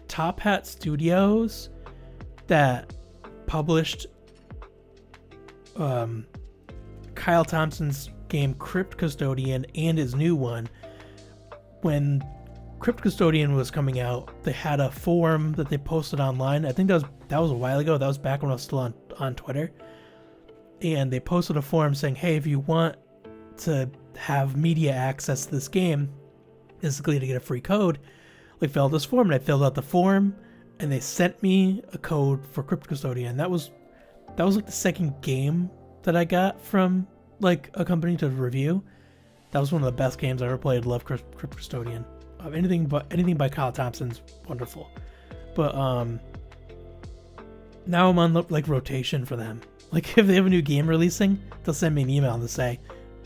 Top Hat Studios that published Kyle Thompson's game Crypt Custodian and his new one. When Crypt Custodian was coming out, they had a forum that they posted online. I think that was a while ago. That was back when I was still on Twitter. And they posted a forum saying, hey, if you want to have media access to this game, basically to get a free code, like fill out this form. And I filled out the form, and they sent me a code for Crypt Custodian. That was like the second game that I got from like a company to review. That was one of the best games I ever played. Love Crypt Custodian. Anything by Kyle Thompson's wonderful. But now I'm on like rotation for them. Like if they have a new game releasing, they'll send me an email and say,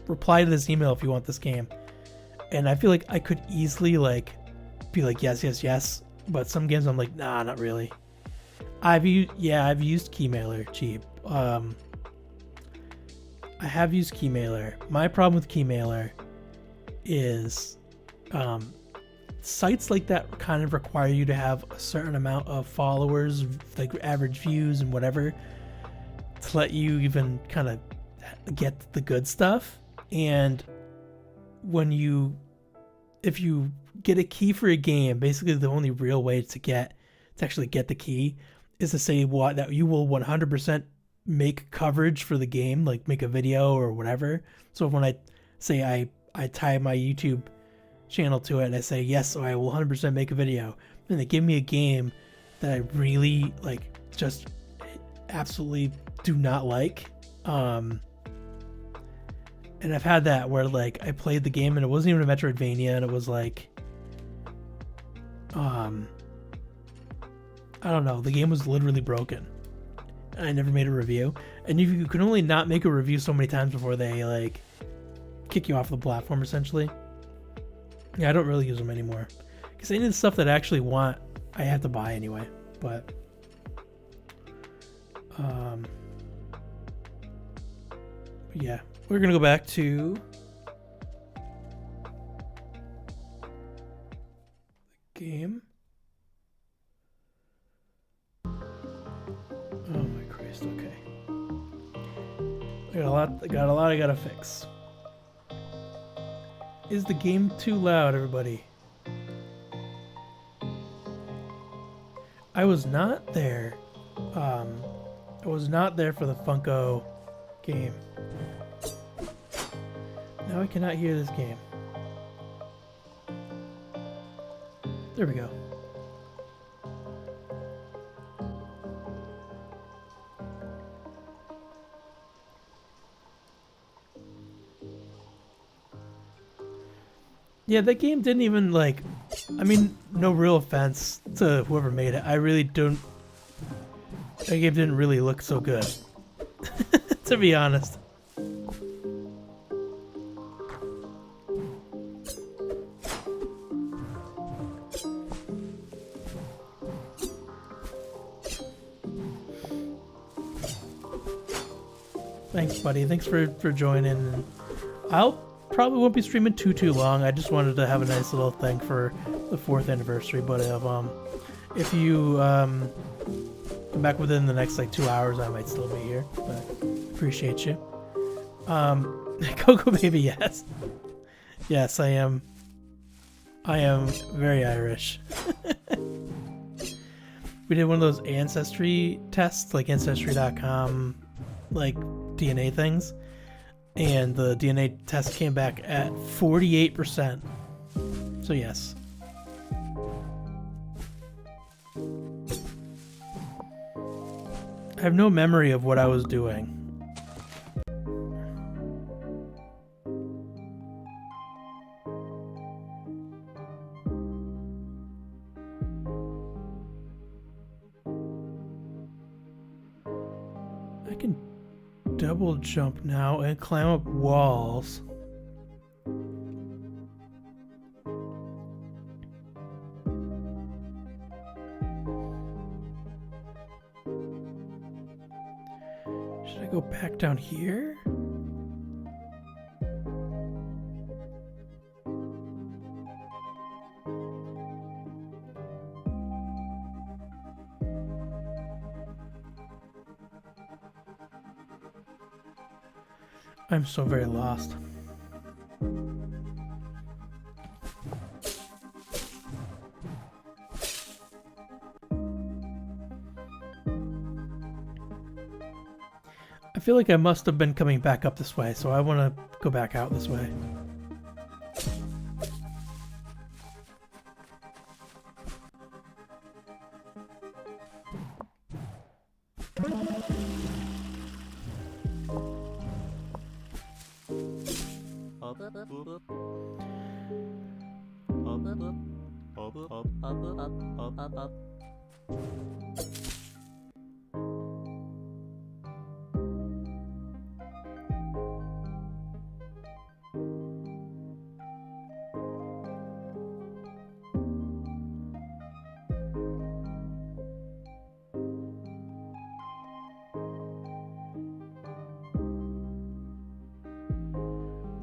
reply to this email if you want this game. And I feel like I could easily like be like yes, but some games I'm like, nah, not really. I've used Keymailer cheap. I have used Keymailer. My problem with Keymailer is sites like that kind of require you to have a certain amount of followers, like average views and whatever, to let you even kind of get the good stuff. And if you get a key for a game, basically the only real way to actually get the key is to say that you will 100% make coverage for the game, like make a video or whatever. So when I say I tie my YouTube channel to it and I say, yes, so I will 100% make a video, and they give me a game that I really like, just absolutely do not like. And I've had that where like I played the game and it wasn't even a Metroidvania, and it was like I I don't know. The game was literally broken. I never made a review. And you can only not make a review so many times before they, like, kick you off the platform, essentially. Yeah, I don't really use them anymore. Because any of the stuff that I actually want, I have to buy anyway. But, yeah. We're going to go back to the game. Oh my Christ, okay. I got a lot I gotta fix. Is the game too loud, everybody? I was not there. I was not there for the Funko game. Now I cannot hear this game. There we go. Yeah, that game didn't even, like, I mean, no real offense to whoever made it. I really don't, that game didn't really look so good, to be honest. Thanks, buddy. Thanks for joining. I'll probably won't be streaming too long. I just wanted to have a nice little thing for the 4th anniversary. But if you come back within the next like 2 hours, I might still be here. But appreciate you. Coco Baby, yes, yes, I am. I am very Irish. We did one of those ancestry tests, like Ancestry.com, like DNA things. And the DNA test came back at 48%. So yes. I have no memory of what I was doing. I can double jump now and climb up walls. Should I go back down here? I'm so very lost. I feel like I must have been coming back up this way, so I want to go back out this way.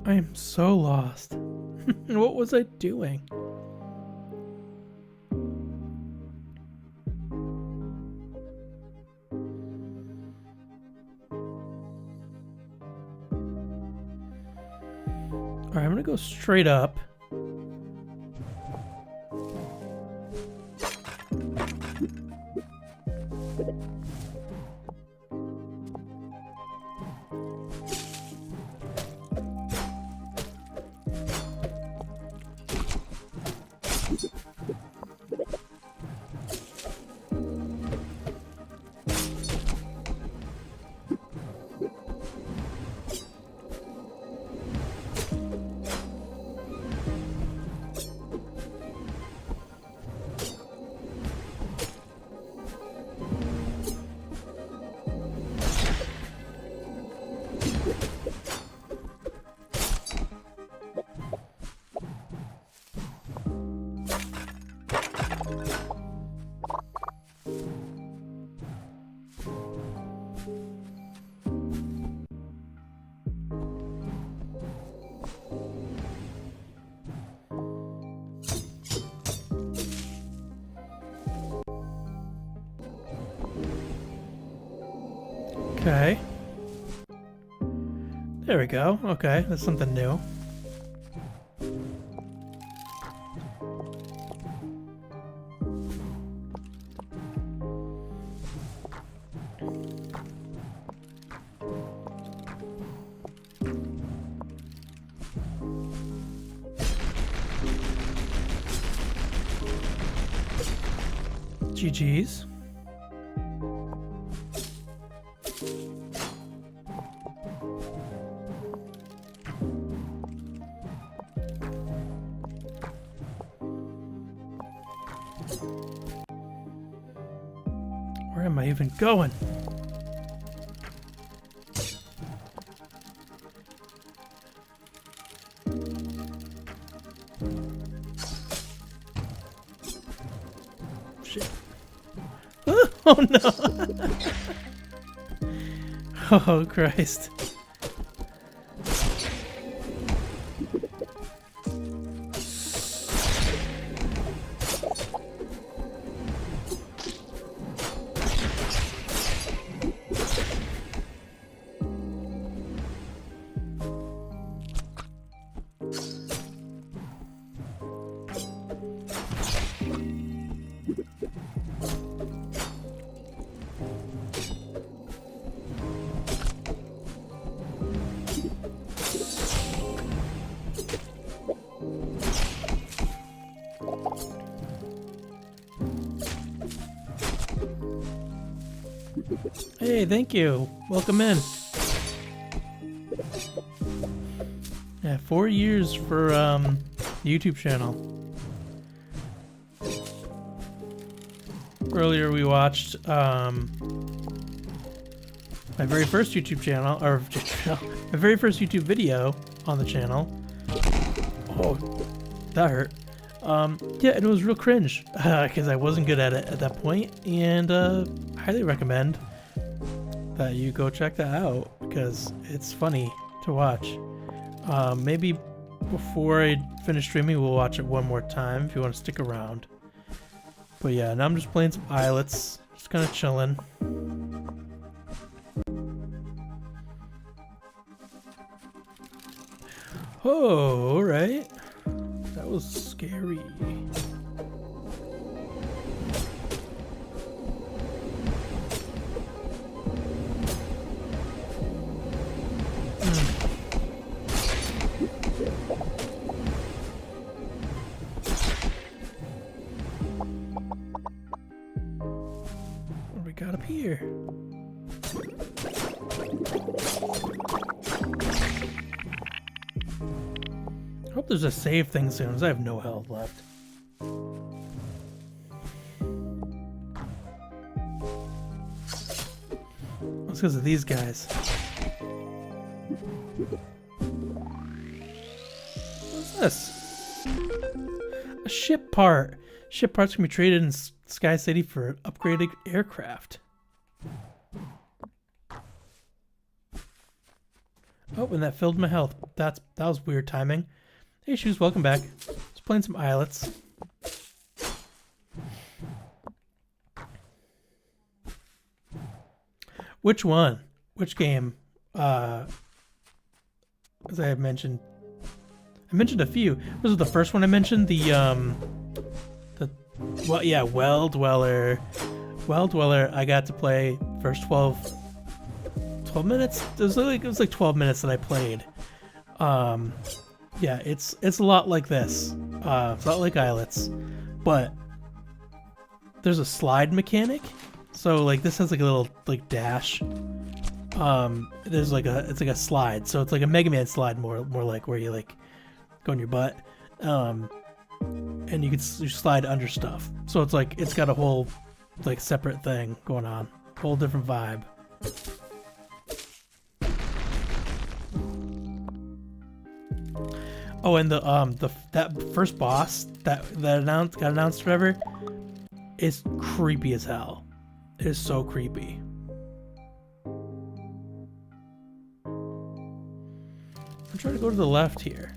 I am so lost. What was I doing? Alright, I'm gonna go straight up. Okay. There we go. Okay, that's something new. GG's. Where am I even going? Shit. Oh no! Oh Christ. Hey, thank you. Welcome in. Yeah, 4 years for the YouTube channel. Earlier we watched my very first YouTube channel, or my very first YouTube video on the channel. Oh, that hurt. Yeah, and it was real cringe because I wasn't good at it at that point, and highly recommend that you go check that out because it's funny to watch. Maybe before I finish streaming, we'll watch it one more time if you want to stick around. But yeah, now I'm just playing some islets, just kind of chilling. Oh, alright. That was scary. What do we got up here? I hope there's a save thing soon, because I have no health left. That's because of these guys. What's this? A ship part. Ship parts can be traded in Sky City for upgraded aircraft. Oh, and that filled my health. That was weird timing. Hey Shoes, welcome back. Just playing some islets. Which one? Which game? As I have mentioned, I mentioned a few. This was the first one I mentioned. Well, yeah, Well Dweller. Well Dweller. I got to play first 12 minutes. It was like 12 minutes that I played. Yeah, it's a lot like this. It's a lot like islets, but there's a slide mechanic. So like this has like a little like dash. There's like it's like a slide. So it's like a Mega Man slide, more like where you like go on your butt, and you slide under stuff. So it's like it's got a whole like separate thing going on, whole different vibe. Oh, and that first boss that got announced forever is creepy as hell. It is so creepy. I'm trying to go to the left here.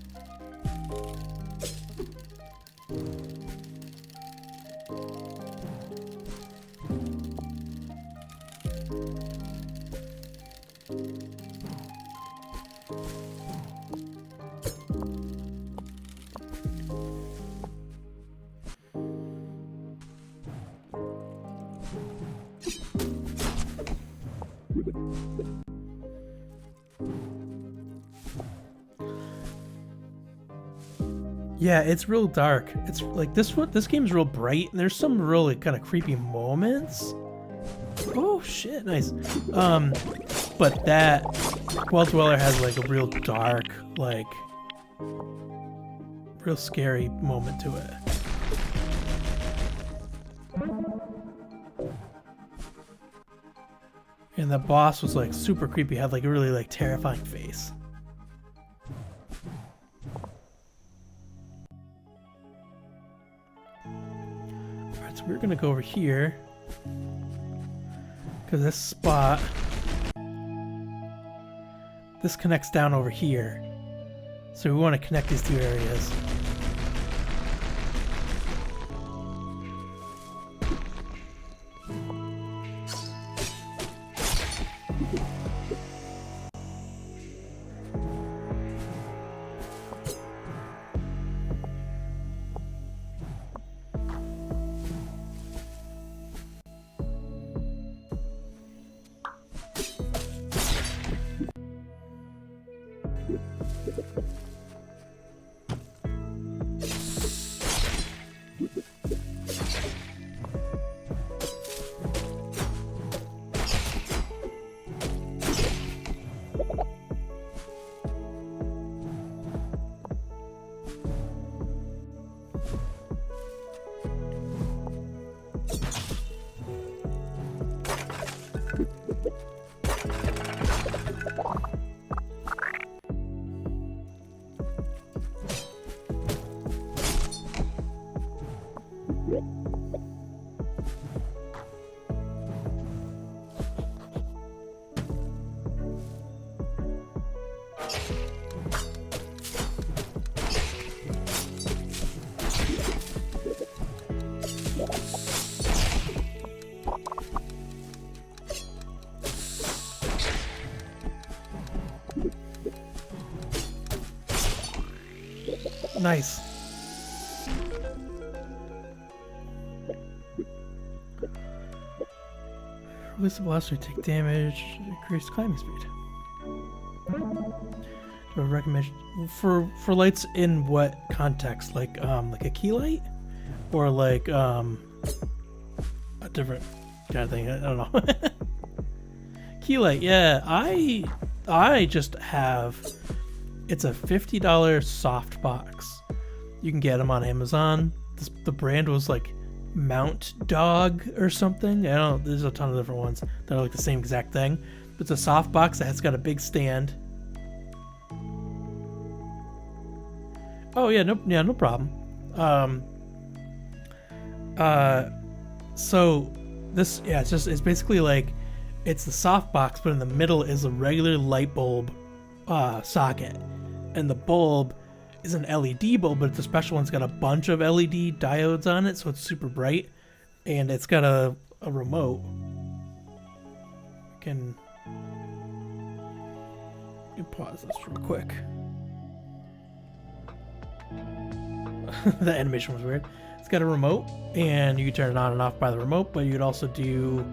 Yeah, it's real dark. It's like this game's real bright, and there's some really kind of creepy moments. Oh shit, nice. But that Well Dweller has like a real dark, like real scary moment to it. And the boss was like super creepy, had like a really like terrifying face. Alright, so we're gonna go over here. Because this spot, this connects down over here. So we want to connect these two areas. Nice. Release the blaster, take damage, increase climbing speed. Do I recommend for lights in what context? Like a key light, or like a different kind of thing? I don't know. Key light, yeah. I just have. It's a $50 soft box. You can get them on Amazon. The brand was like Mount Dog or something. I don't know. There's a ton of different ones that are like the same exact thing. But it's a soft box that has got a big stand. Oh yeah, no problem. So this, yeah, it's basically like it's the soft box, but in the middle is a regular light bulb socket, and the bulb is an LED bulb, but it's a special one. It's got a bunch of LED diodes on it, so it's super bright, and it's got a remote. You can pause this real quick. The animation was weird. It's got a remote, and you can turn it on and off by the remote, but you could also do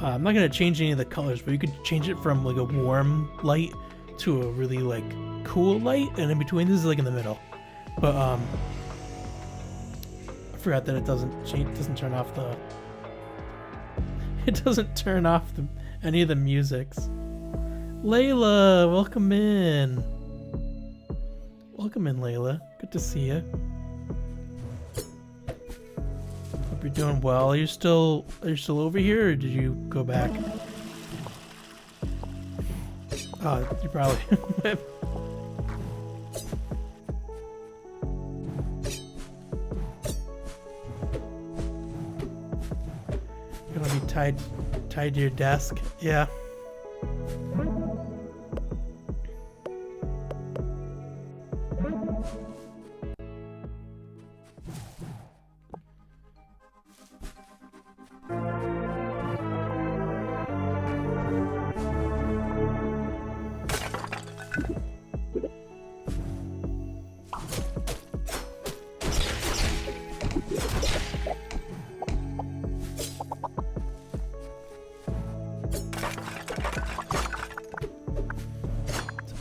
I'm not going to change any of the colors, but you could change it from like a warm light to a really like cool light, and in between this is like in the middle. But I forgot that it doesn't turn off the any of the musics. Layla, welcome in. Welcome in, Layla. Good to see you. Hope you're doing well. Are you still over here, or did you go back? Oh, you probably. You're gonna be tied to your desk. Yeah.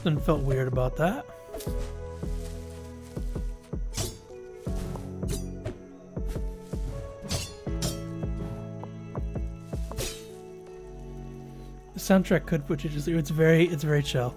Something felt weird about that. The soundtrack could put you to sleep. It's very chill.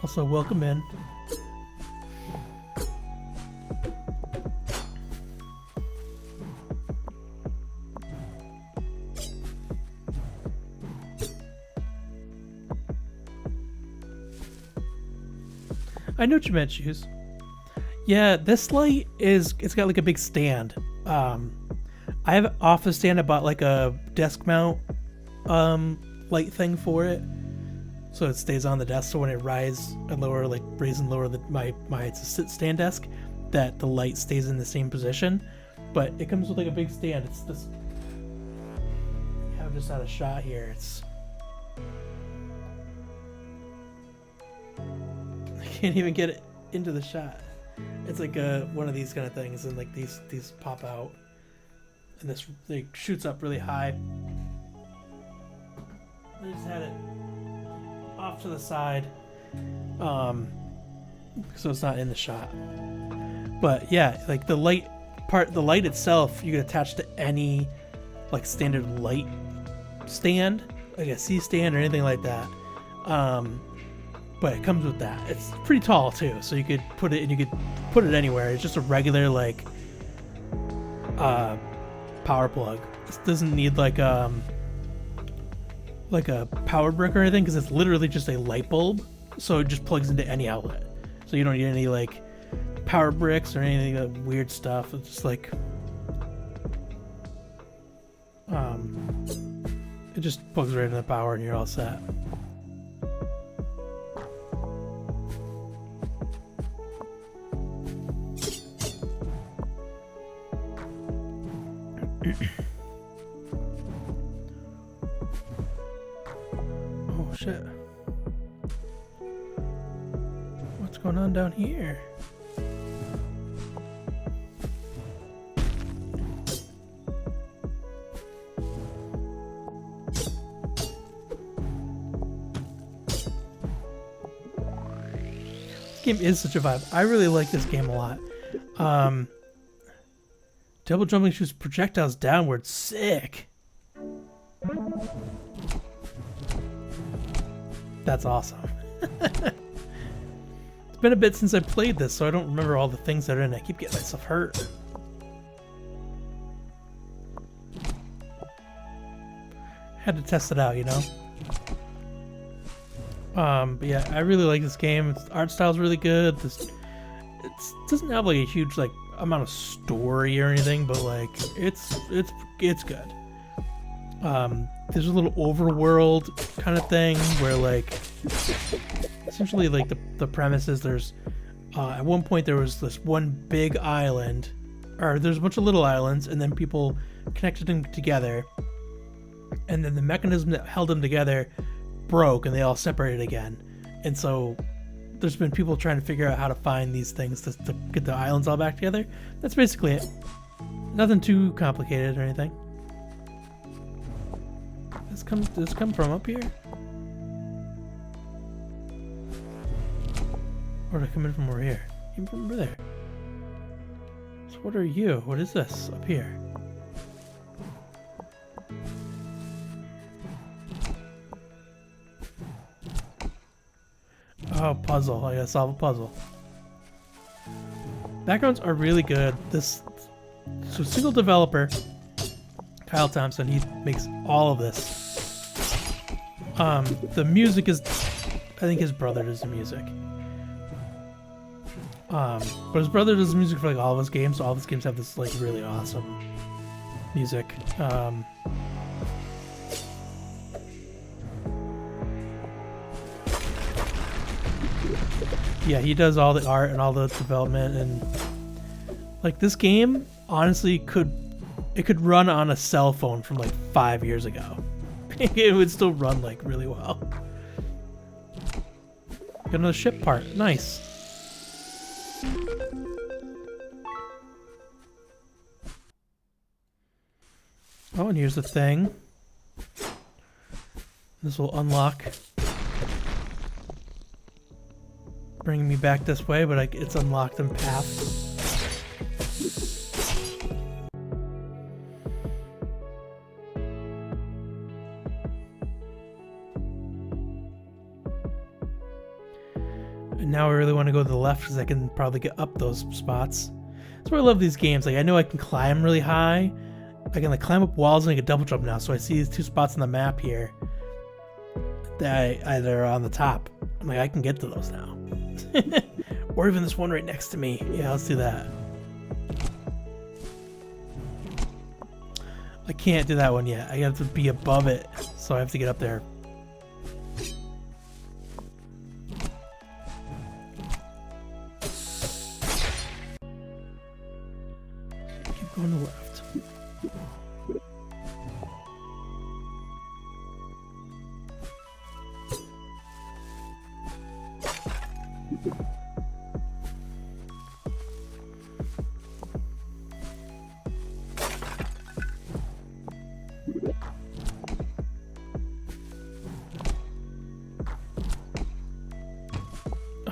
Also, welcome in. I know what you meant, Shoes. Yeah, this light it's got like a big stand. I have an office stand. I bought like a desk mount light thing for it, so it stays on the desk. So when it raise and lower my stand desk, that the light stays in the same position. But it comes with like a big stand. It's this. I'm just out of shot here. It's. I can't even get it into the shot. It's like one of these kind of things, and like these pop out, and this thing shoots up really high. I just had it off to the side, so it's not in the shot. But yeah, like the light itself, you can attach to any like standard light stand, like a C stand or anything like that. But it comes with that. It's pretty tall too, so you could put it anywhere. It's just a regular like power plug. This doesn't need like a power brick or anything, because it's literally just a light bulb, so it just plugs into any outlet. So you don't need any like power bricks or anything like weird stuff. It's just like it just plugs right into the power and you're all set. Oh shit. What's going on down here? This game is such a vibe. I really like this game a lot. Double jumping shoots projectiles downward. Sick. That's awesome. It's been a bit since I played this, so I don't remember all the things that are in it. I keep getting myself hurt. Had to test it out, you know? But yeah, I really like this game. The art style's really good. It doesn't have like a huge like amount of story or anything, but like it's good. There's a little overworld kind of thing where like essentially like the premise is there's at one point there was this one big island, or there's a bunch of little islands, and then people connected them together, and then the mechanism that held them together broke and they all separated again. And so there's been people trying to figure out how to find these things to get the islands all back together. That's basically it. Nothing too complicated or anything. Does this come from up here? Or did it come in from over here? Came from over there. So what are you? What is this up here? Oh, puzzle. I gotta solve a puzzle. Backgrounds are really good. So single developer, Kyle Thompson, he makes all of this. The music is, I think his brother does the music. But his brother does the music for like all of his games, so all of his games have this like really awesome music. Yeah, he does all the art and all the development, and like this game honestly could run on a cell phone from like 5 years ago. It would still run like really well. Got another ship part. Nice. Oh, and here's the thing. This will unlock. Bring me back this way, but it's unlocked in path. And now I really want to go to the left because I can probably get up those spots. That's why I love these games. Like, I know I can climb really high. I can like climb up walls and I can double jump now. So I see these two spots on the map here that either on the top. I'm like, I can get to those now. Or even this one right next to me. Yeah, let's do that. I can't do that one yet. I have to be above it, so I have to get up there. Keep going to the left.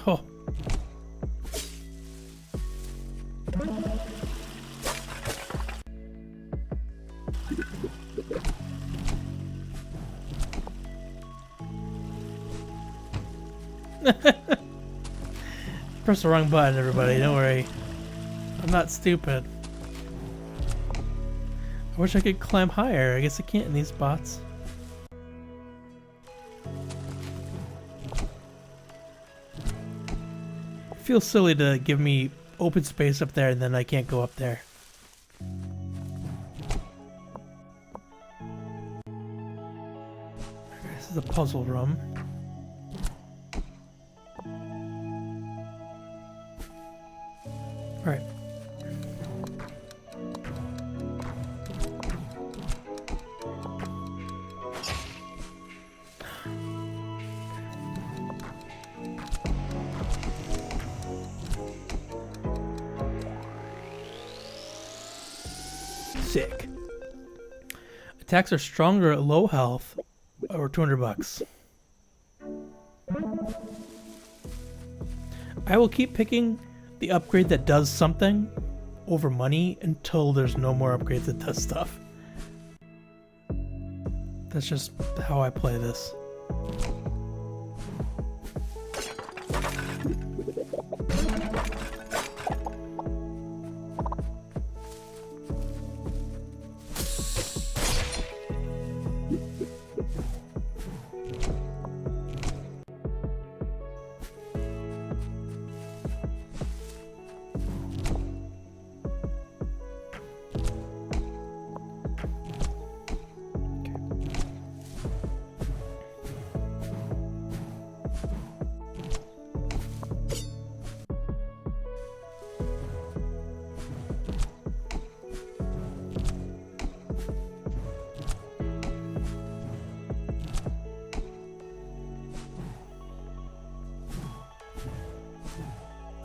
Oh. Press the wrong button, everybody. Don't worry. I'm not stupid. I wish I could climb higher. I guess I can't in these spots. It feels silly to give me open space up there and then I can't go up there. This is a puzzle room. All right. Sick. Attacks are stronger at low health, or $200. I will keep picking the upgrade that does something over money until there's no more upgrades that does stuff. That's just how I play this.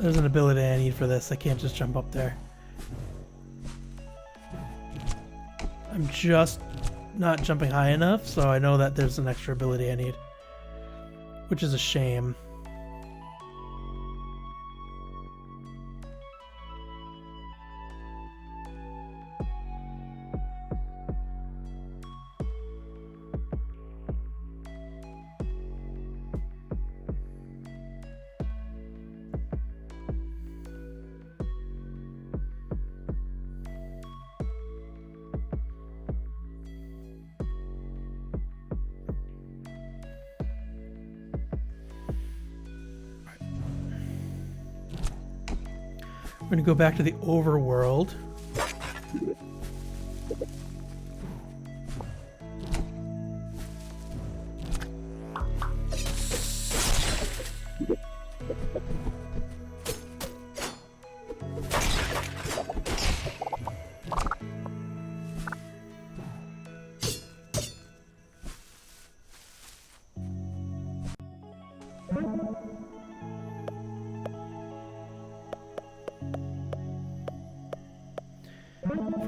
There's an ability I need for this. I can't just jump up there. I'm just not jumping high enough, so I know that there's an extra ability I need. Which is a shame. We're going to go back to the overworld.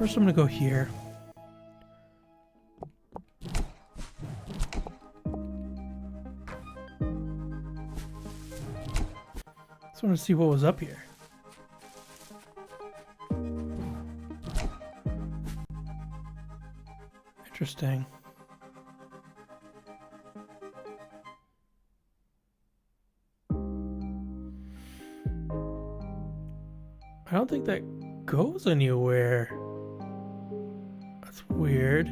First I'm gonna go here. Just want to see what was up here. Interesting. I don't think that goes anywhere. That's weird.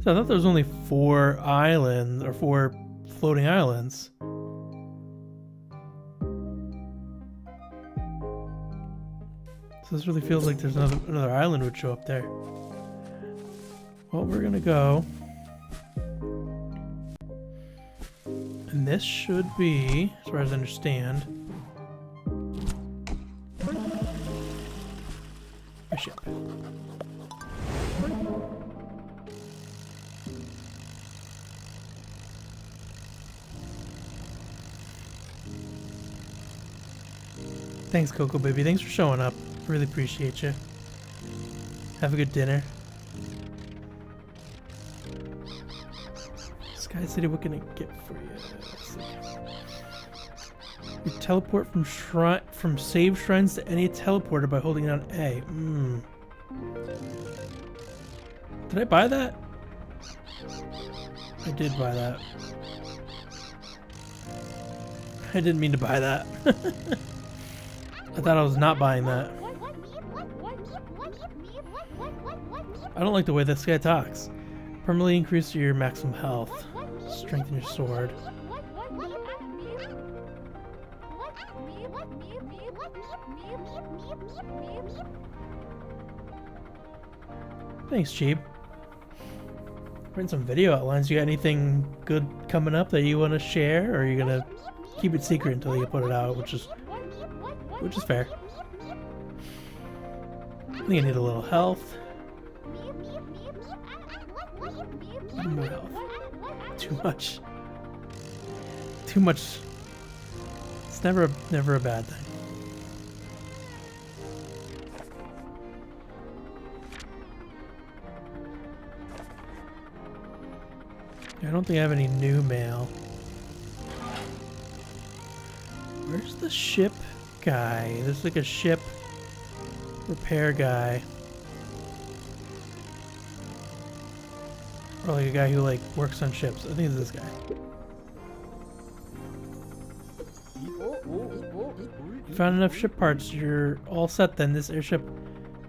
So I thought there was only 4 islands, or 4 floating islands. So this really feels like there's another island would show up there. Well, we're gonna go. And this should be, as far as I understand, a ship. Thanks, Coco Baby. Thanks for showing up. Really appreciate you. Have a good dinner. Sky City, what can I get for you? You teleport from save shrines to any teleporter by holding down A. Did I buy that? I did buy that. I didn't mean to buy that. I thought I was not buying that. I don't like the way this guy talks. Permanently increase your maximum health. Strengthen your sword. Thanks, Cheap. Writing some video outlines. You got anything good coming up that you want to share, or are you gonna keep it secret until you put it out, which is fair. I think I need a little health. More health. Too much. Too much. It's never a bad thing. I don't think I have any new mail. Where's the ship guy? There's like a ship repair guy. Or like a guy who like works on ships. I think it's this guy. You found enough ship parts. You're all set then. This airship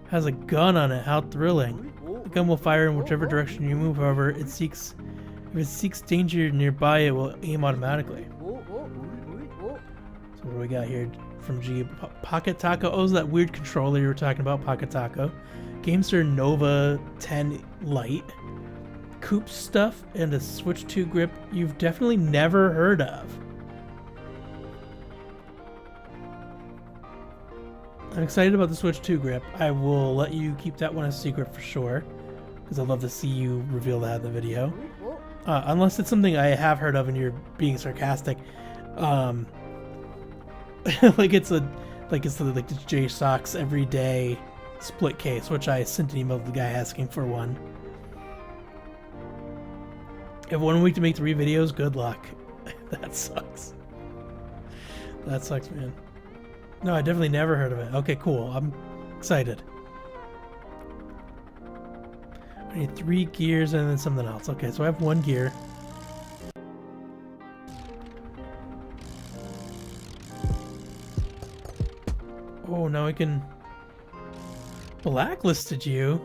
has a gun on it. How thrilling. The gun will fire in whichever direction you move. However, if it seeks danger nearby, it will aim automatically. So what do we got here from G? Pocket Taco. Oh, is that weird controller you were talking about? Pocket Taco. Gamester Nova 10 Lite. Coop stuff and a Switch 2 grip you've definitely never heard of. I'm excited about the Switch 2 grip. I will let you keep that one a secret for sure, because I'd love to see you reveal that in the video. Unless it's something I have heard of and you're being sarcastic. like it's the J-Sox everyday split case, which I sent an email to the guy asking for one. You have 1 week to make 3 videos? Good luck. That sucks. That sucks, man. No, I definitely never heard of it. Okay, cool. I'm excited. I need 3 gears and then something else. Okay, so I have 1 gear. Oh, now I can... Blacklisted you?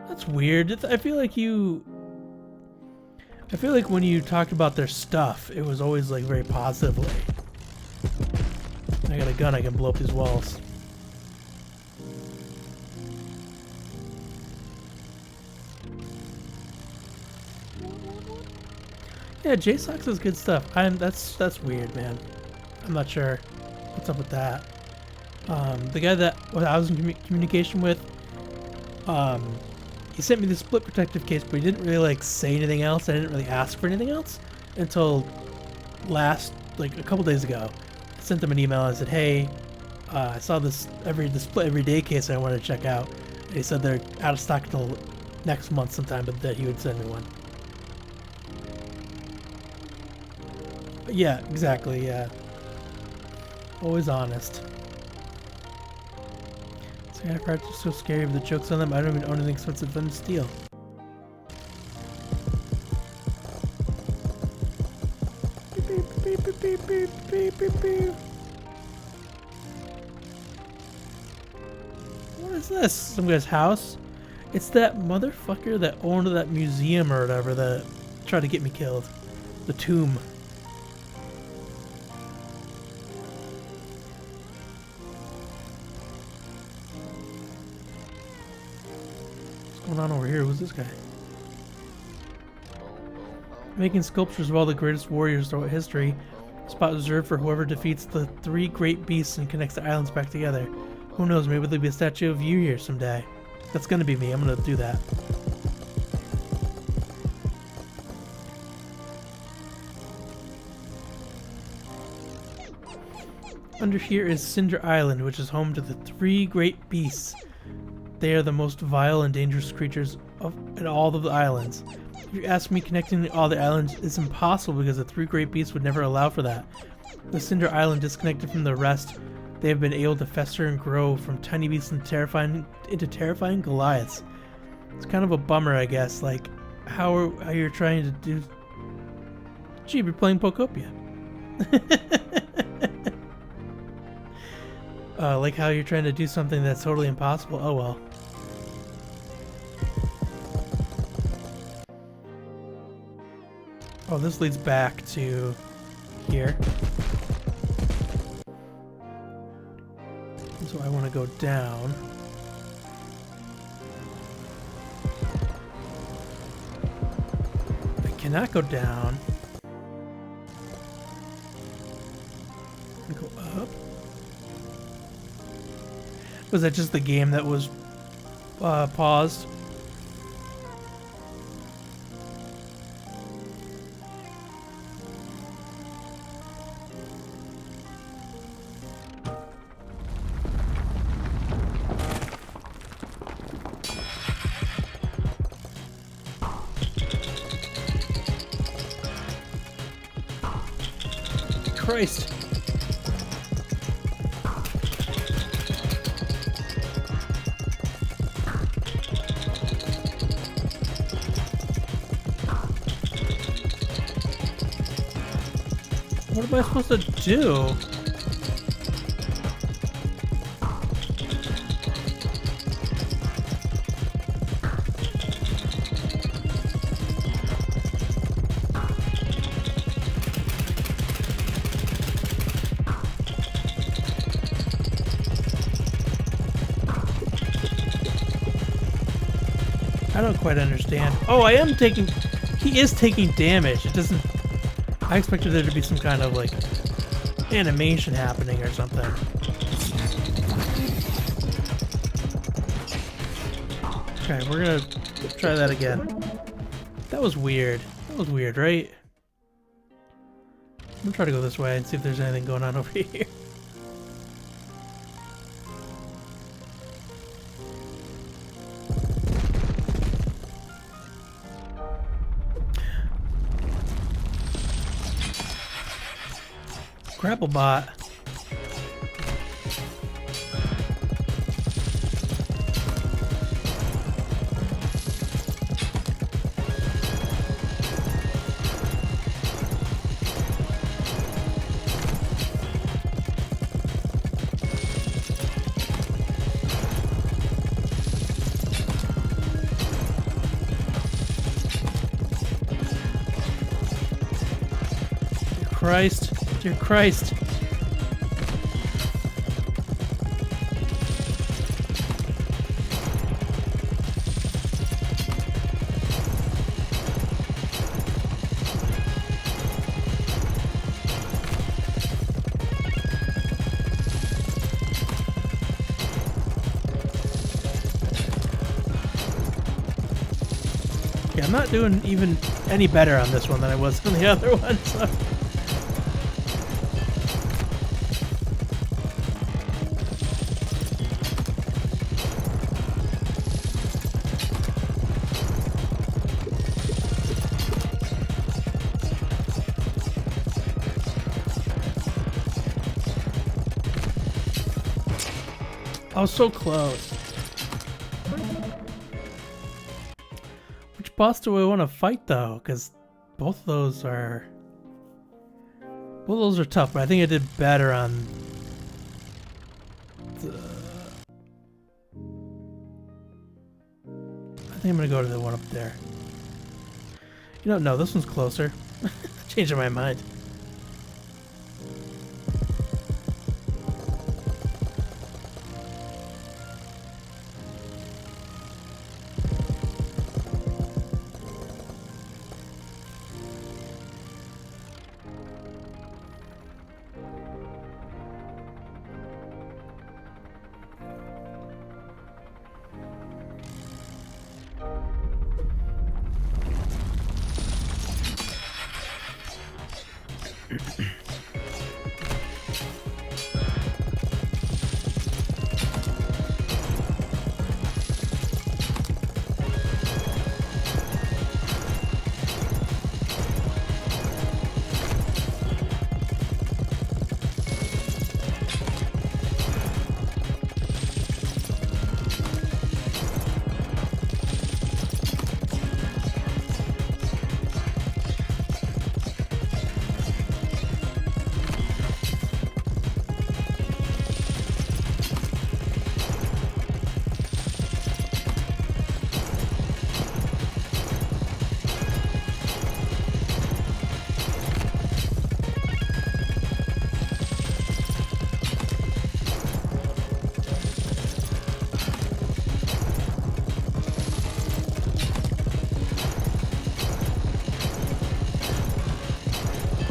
That's weird. I feel like when you talked about their stuff, it was always like very positively. I got a gun, I can blow up these walls. Yeah, J-Sox is good stuff. That's weird, man. I'm not sure what's up with that. The guy that I was in communication with, he sent me the split protective case, but he didn't really like say anything else. I didn't really ask for anything else until a couple days ago. I sent him an email and I said, hey, I saw this display everyday case I wanted to check out. They said they're out of stock till next month sometime, but that he would send me one. But yeah, exactly. Yeah, always honest. Sky cards are so scary with the jokes on them. I don't even own anything expensive for them to steal. Beep, beep, beep, beep, beep, beep, beep. What is this? Some guy's house? It's that motherfucker that owned that museum or whatever that tried to get me killed. The tomb. What's going on over here? Who's this guy? Making sculptures of all the greatest warriors throughout history. Spot reserved for whoever defeats the 3 great beasts and connects the islands back together. Who knows, maybe there'll be a statue of you here someday. That's gonna be me, I'm gonna do that. Under here is Cinder Island, which is home to the 3 great beasts. They are the most vile and dangerous creatures in all of the islands. If you ask me, connecting all the islands is impossible because the 3 great beasts would never allow for that. The Cinder Island, disconnected from the rest, they have been able to fester and grow from tiny beasts into terrifying Goliaths. It's kind of a bummer, I guess. Like, how you're trying to do... Gee, you're playing Pokopia. Like how you're trying to do something that's totally impossible. Oh well. Oh, this leads back to here. So I want to go down. I cannot go down. Go up. Was that just the game that was paused? Christ. What am I supposed to do? I don't quite understand. Oh, I am taking... He is taking damage. It doesn't... I expected there to be some kind of, like, animation happening or something. Okay, we're gonna try that again. That was weird. That was weird, right? I'm gonna try to go this way and see if there's anything going on over here. Grapple bot. Christ. Dear Christ. Yeah, I'm not doing even any better on this one than I was on the other one, so... I was so close. Which boss do I want to fight though? Because both of those are tough, but I think I did better on the... I think I'm gonna go to the one up there. You don't know, this one's closer. Changing my mind.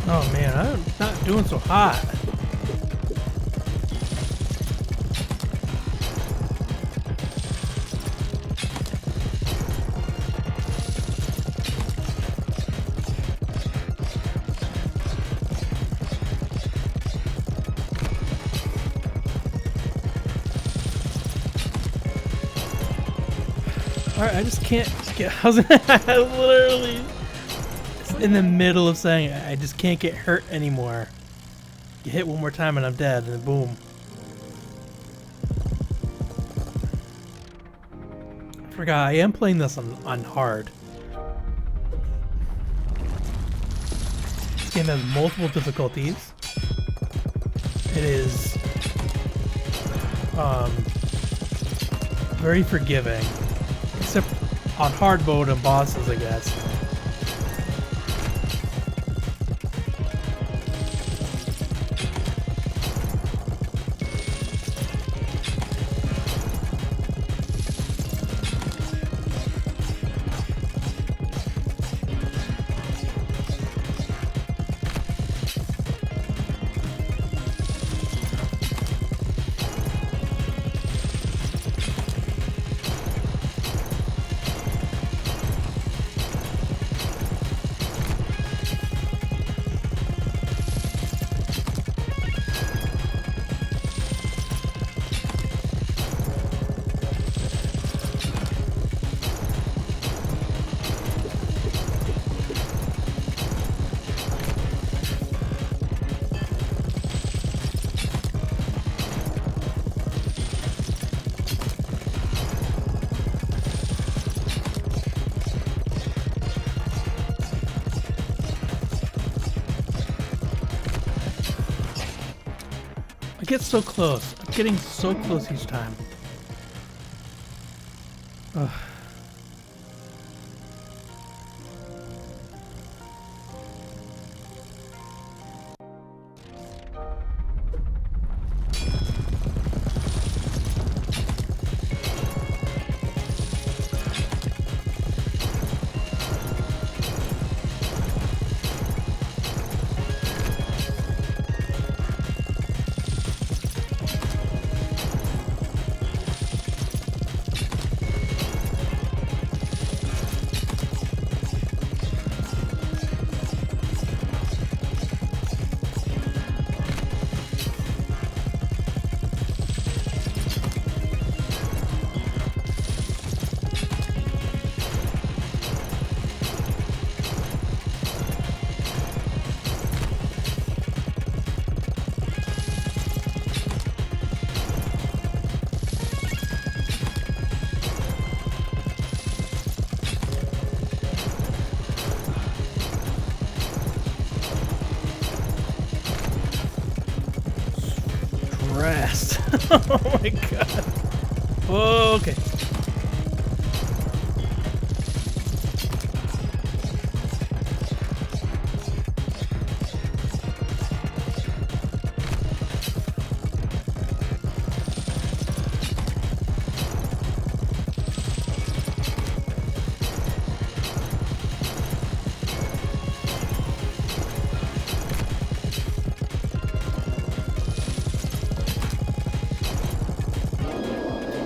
Oh man, I'm not doing so hot. Alright, I just can't get... I was literally in the middle of saying I just can't get hurt anymore. You hit one more time and I'm dead, and then boom. I forgot, I am playing this on hard. This game has multiple difficulties. It is very forgiving. Except on hard mode and bosses, I guess. I get so close. I'm getting so close each time. Ugh. harassed. Oh my god. Okay.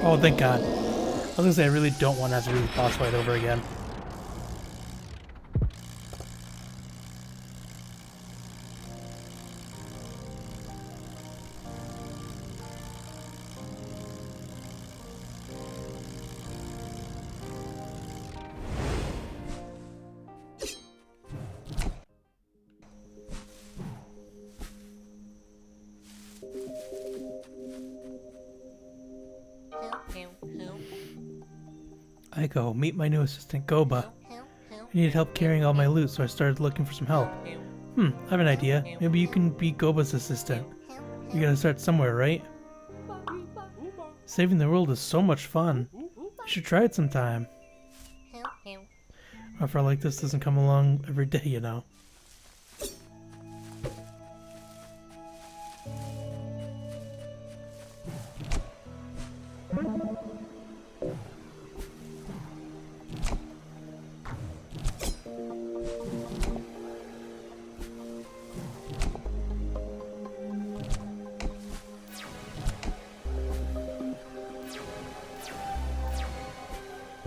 Oh, thank God. I was gonna say I really don't want to have to do the boss fight over again. I go, meet my new assistant, Goba. I needed help carrying all my loot, so I started looking for some help. I have an idea. Maybe you can be Goba's assistant. You gotta start somewhere, right? Saving the world is so much fun. You should try it sometime. An offer like this doesn't come along every day, you know.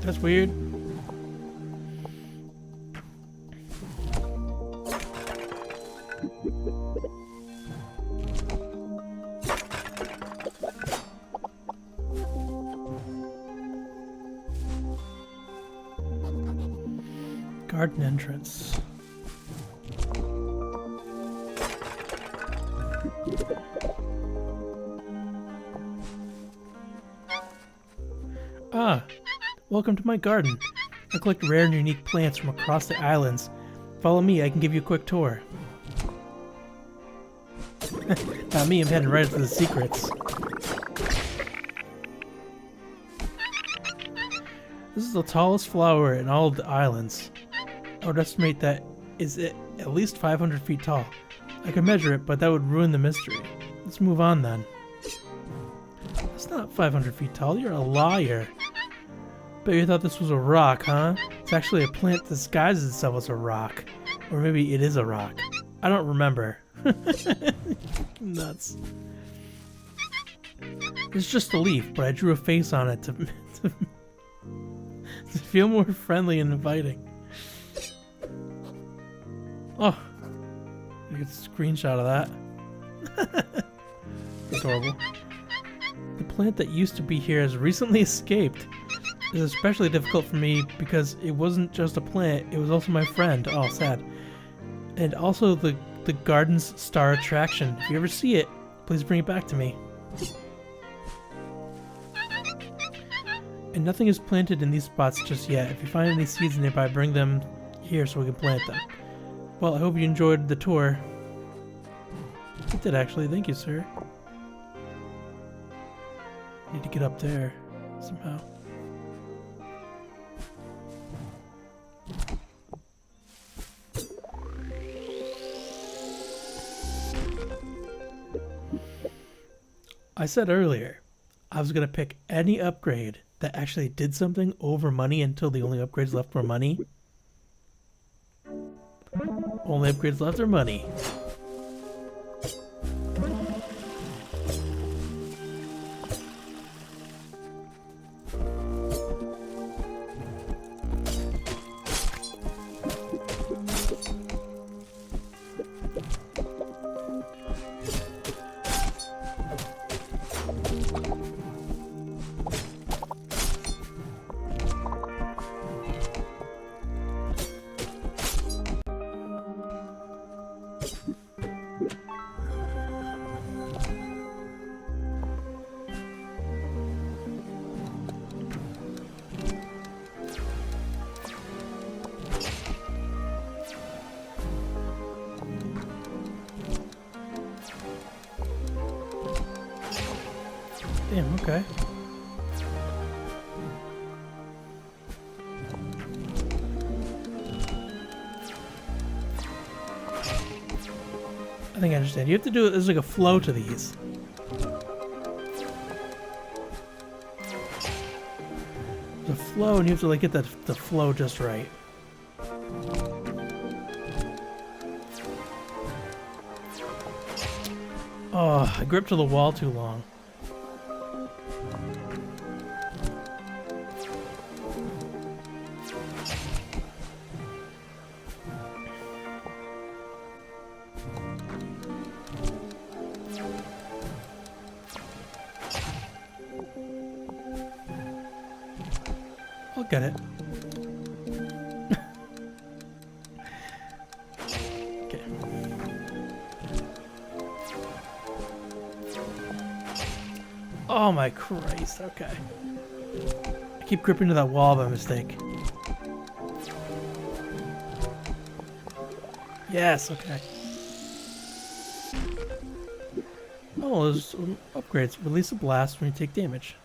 That's weird. Garden entrance. Ah, welcome to my garden. I collect rare and unique plants from across the islands. Follow me, I can give you a quick tour. Not me, I'm heading right into the secrets. This is the tallest flower in all of the islands. I would estimate that is it at least 500 feet tall. I could measure it, but that would ruin the mystery. Let's move on then. It's not 500 feet tall, you're a liar. Bet you thought this was a rock, huh? It's actually a plant that disguises itself as a rock. Or maybe it is a rock. I don't remember. Nuts. It's just a leaf, but I drew a face on it to feel more friendly and inviting. Oh, I get a screenshot of that. Adorable. The plant that used to be here has recently escaped. It's especially difficult for me because it wasn't just a plant, it was also my friend. Oh, sad. And also the garden's star attraction. If you ever see it, please bring it back to me. And nothing is planted in these spots just yet. If you find any seeds nearby, bring them here so we can plant them. Well, I hope you enjoyed the tour. I did actually, thank you, sir. Need to get up there somehow. I said earlier, I was going to pick any upgrade that actually did something over money until the only upgrades left were money. Only upgrades left are money. Damn, okay. I think I understand. You have to do it, there's like a flow to these. The flow, and you have to like get the flow just right. Oh, I gripped to the wall too long. I'll get it. Okay. Oh my Christ, okay. I keep gripping to that wall by mistake. Yes, okay. Oh, there's upgrades. Release a blast when you take damage.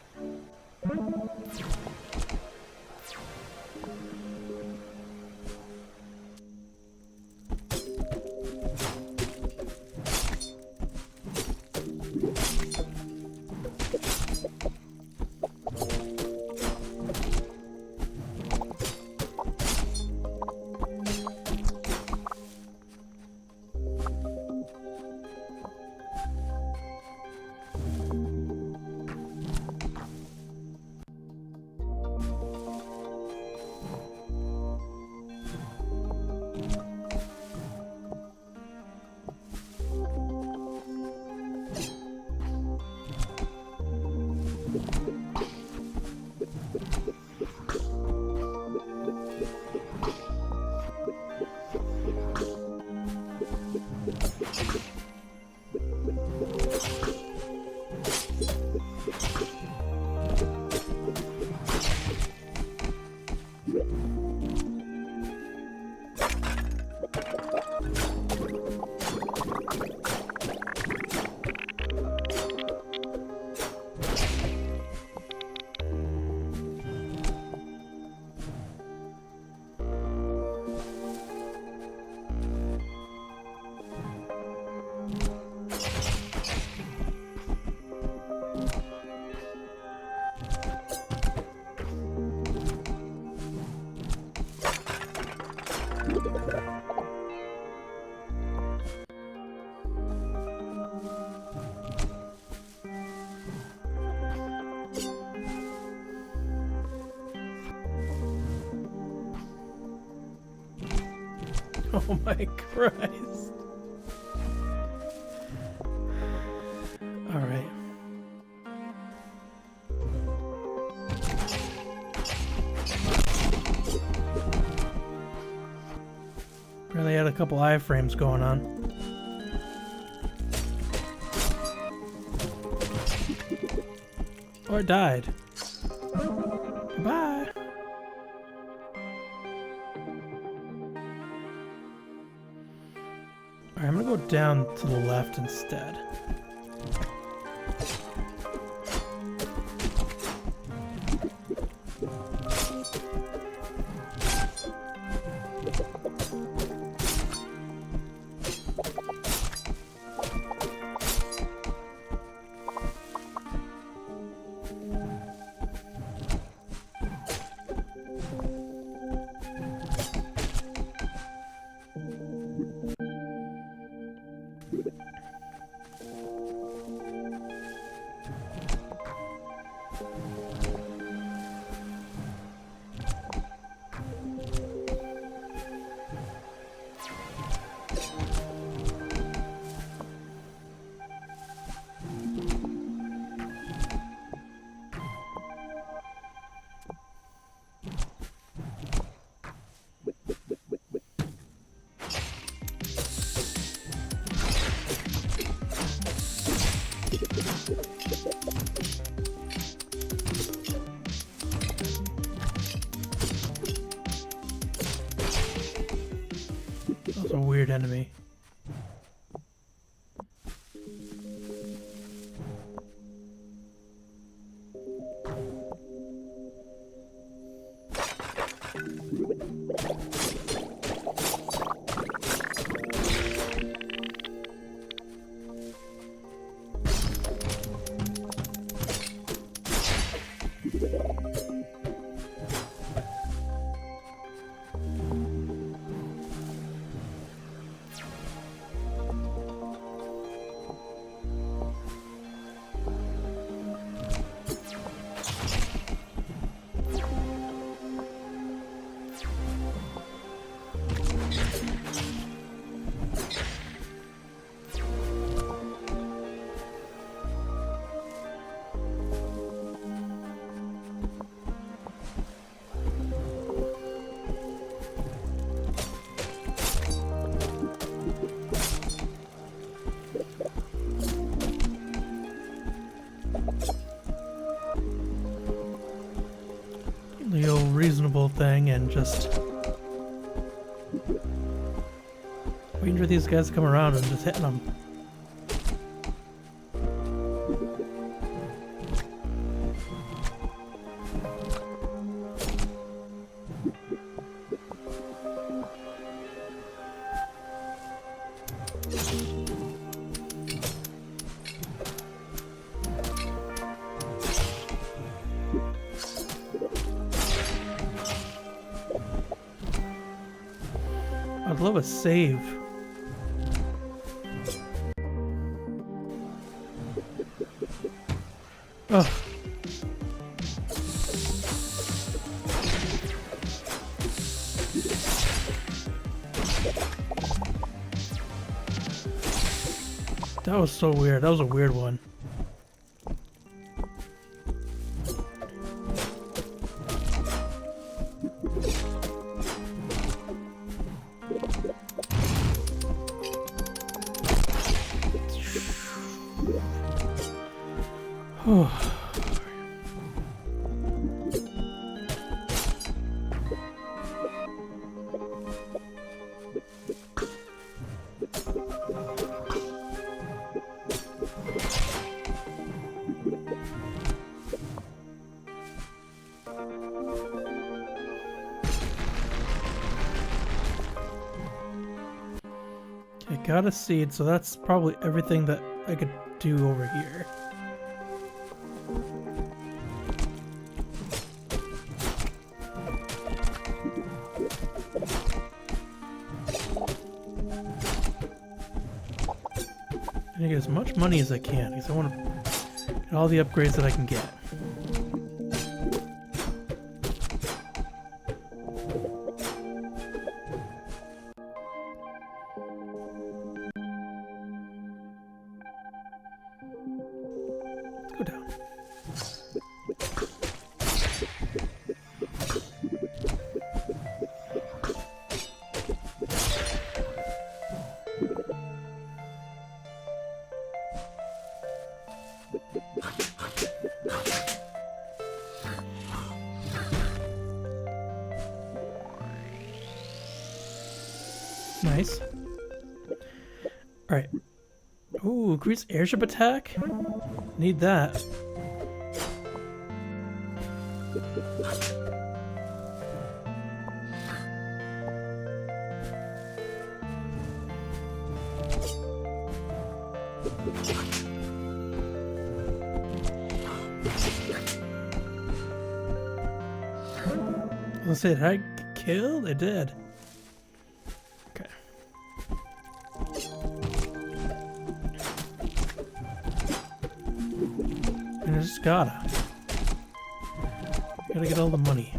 Oh my Christ. Alright. Really had a couple iframes going on. Oh, I died. Goodbye. Alright, I'm gonna go down to the left instead. That's a weird enemy. The old reasonable thing and just waiting for these guys to come around and just hitting them. I'd love a save. Oh. That was so weird. That was a weird one. I got a seed, so that's probably everything that I could do over here. I need to get as much money as I can because I want to get all the upgrades that I can get. Let's go down. Nice. Alright. Ooh, increased airship attack? Need that. Let's see, did I get killed? I did. Okay. I just gotta get all the money.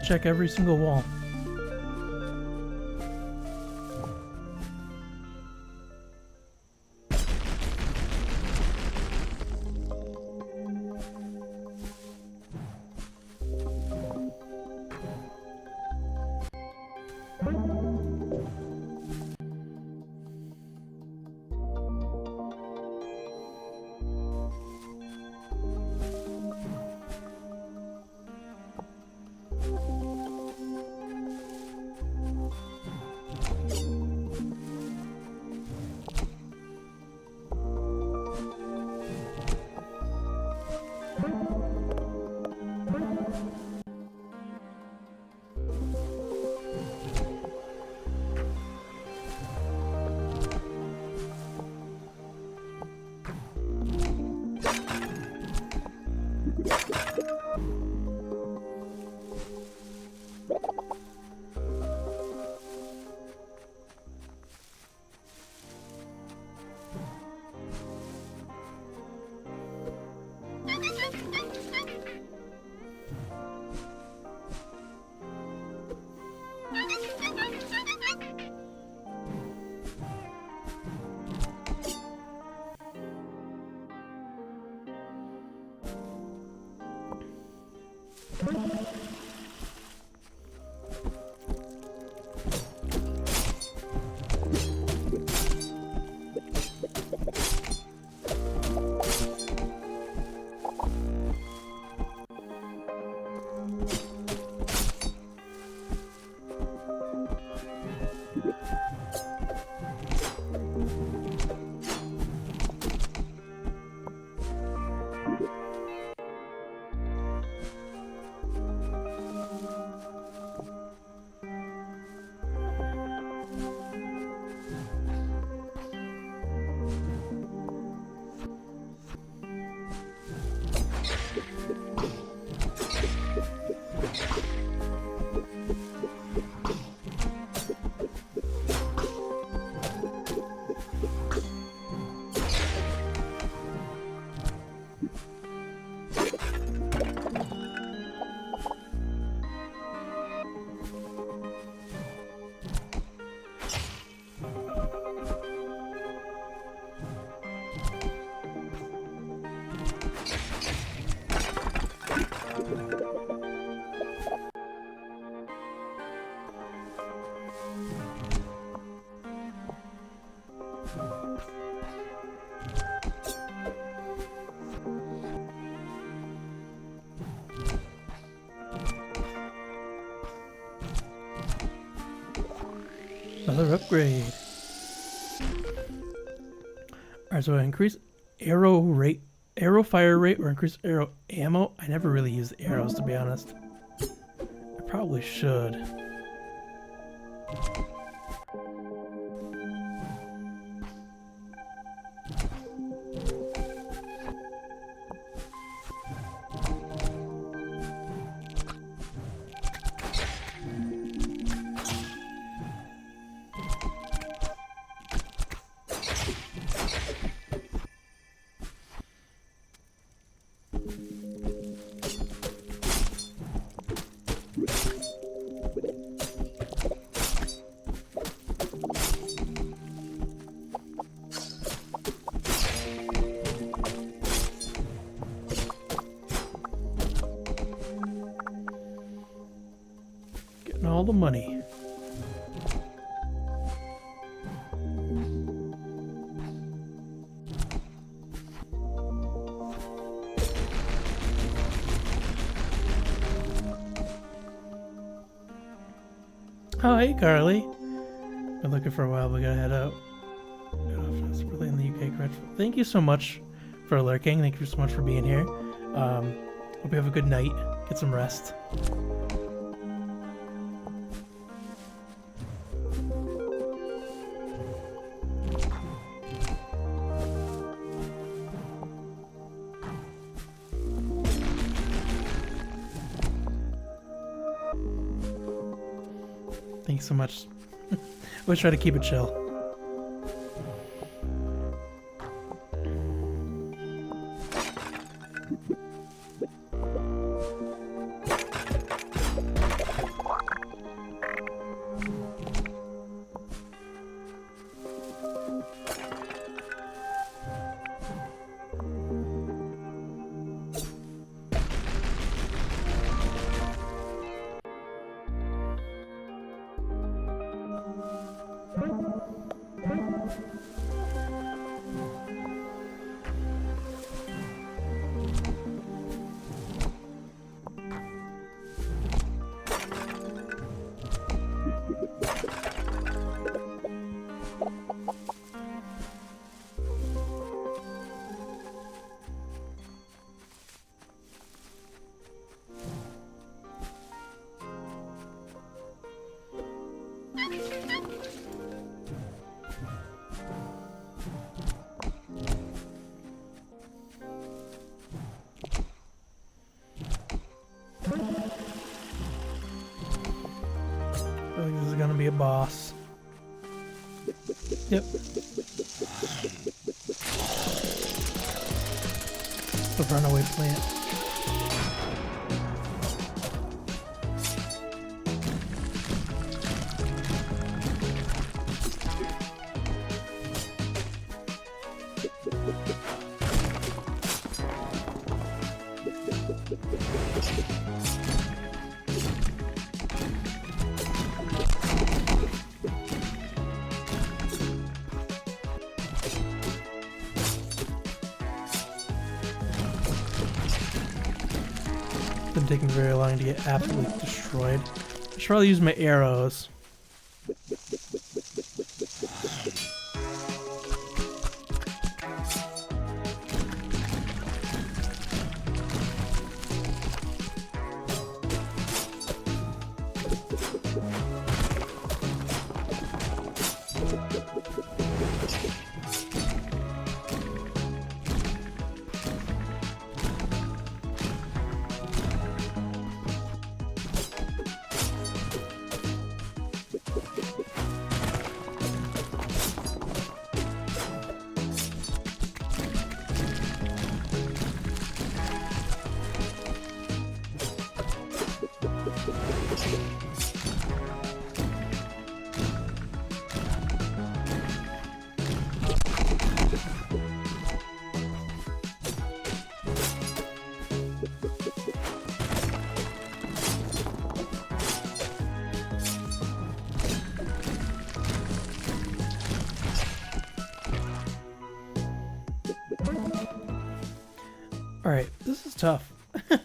Check every single wall. Another upgrade. Alright, so I increase arrow fire rate, or increase arrow ammo. I never really use the arrows, to be honest. I probably should. all the money. Oh, hey, Carly. Been looking for a while. We gotta head out. It's really in the UK, correct? Thank you so much for lurking. Thank you so much for being here. Hope you have a good night. Get some rest. Thanks so much. Always try to keep it chill. I think this is gonna be a boss. Yep. The runaway plant. Been taking very long to get absolutely destroyed. I should probably use my arrows. Alright, this is tough. I'm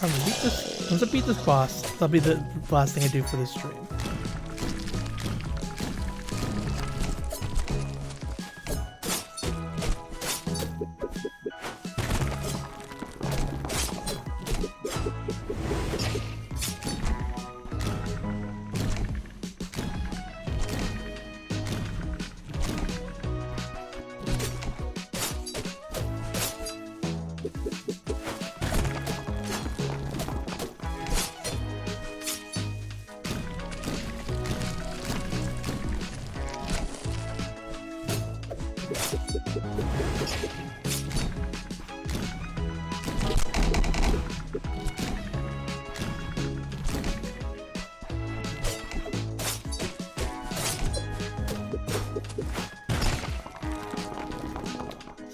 gonna beat this. Once I beat this boss, that'll be the last thing I do for this stream.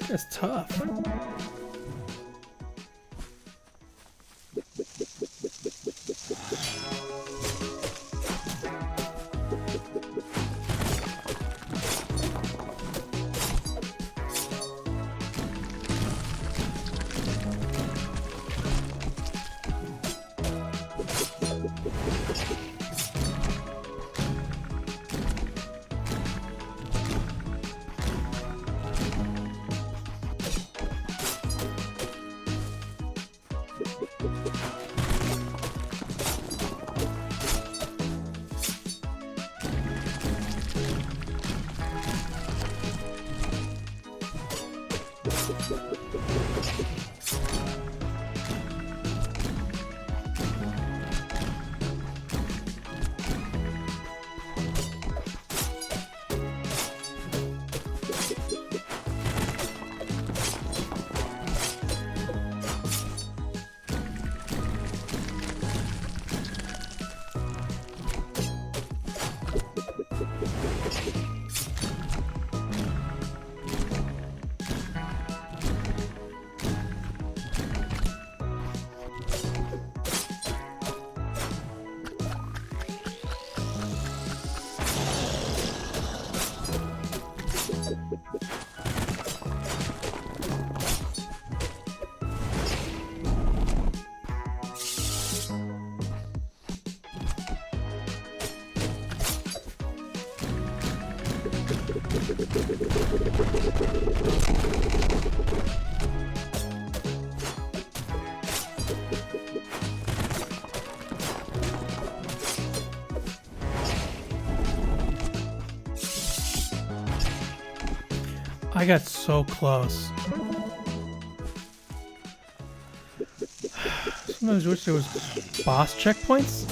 That's tough. I got so close. Sometimes I wish there was boss checkpoints.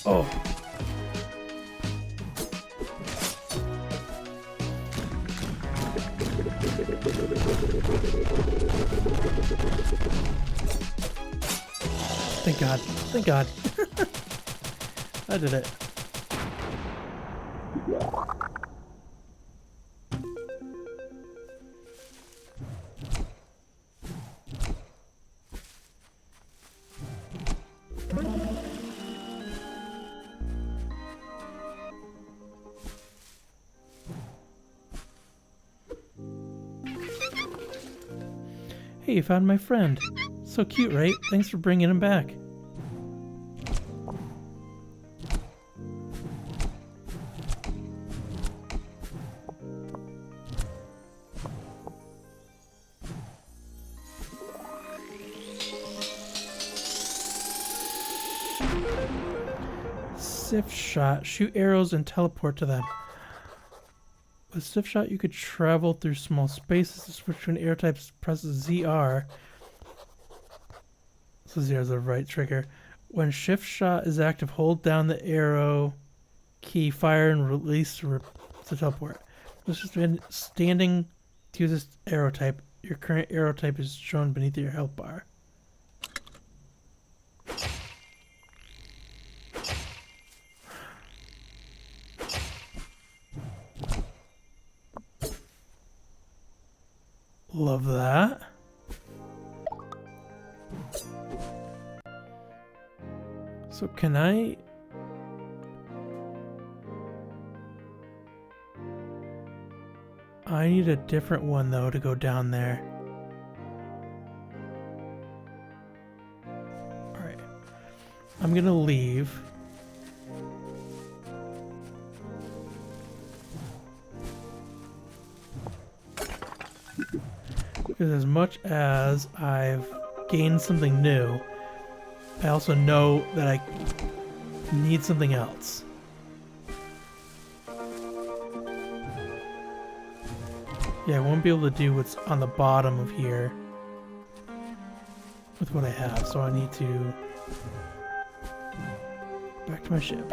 Oh. Thank God. Thank God. I did it. Hey, you found my friend. So cute, right? Thanks for bringing him back. Sif shot. Shoot arrows and teleport to them. With Sif shot, you could travel through small spaces. To switch between arrow types, press ZR. So ZR is the right trigger. When shift shot is active, hold down the arrow key, fire, and release to teleport. This is standing to use this arrow type. Your current arrow type is shown beneath your health bar. Love that. So can I I need a different one though to go down there. Alright. I'm gonna leave. Because as much as I've gained something new, I also know that I need something else. Yeah, I won't be able to do what's on the bottom of here with what I have, so I need to back to my ship.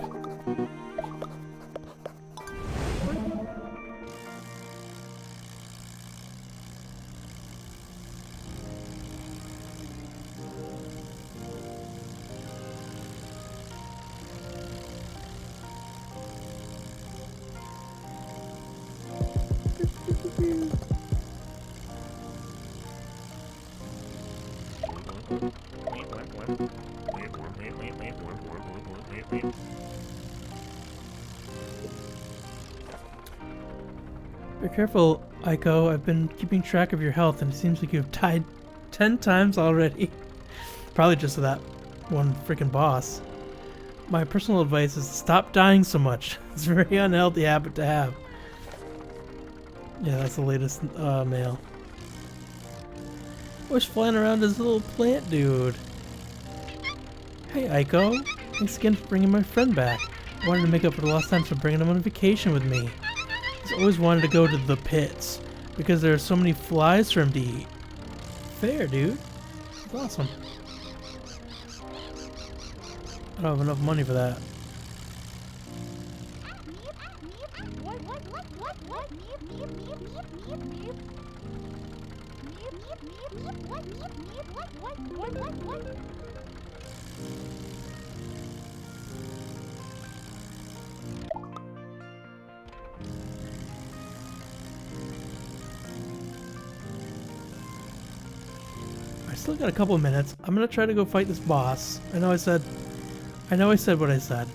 Be careful, Aiko. I've been keeping track of your health and it seems like you've died 10 times already. Probably just to that one freaking boss. My personal advice is stop dying so much. It's a very unhealthy habit to have. Yeah, that's the latest mail. What's flying around this little plant dude? Hey Aiko, thanks again for bringing my friend back. I wanted to make up for the lost time for bringing him on vacation with me. He's always wanted to go to the pits because there are so many flies for him to eat. Fair, dude. That's awesome. I don't have enough money for that. I still got a couple of minutes. I'm gonna try to go fight this boss. I know I said what I said.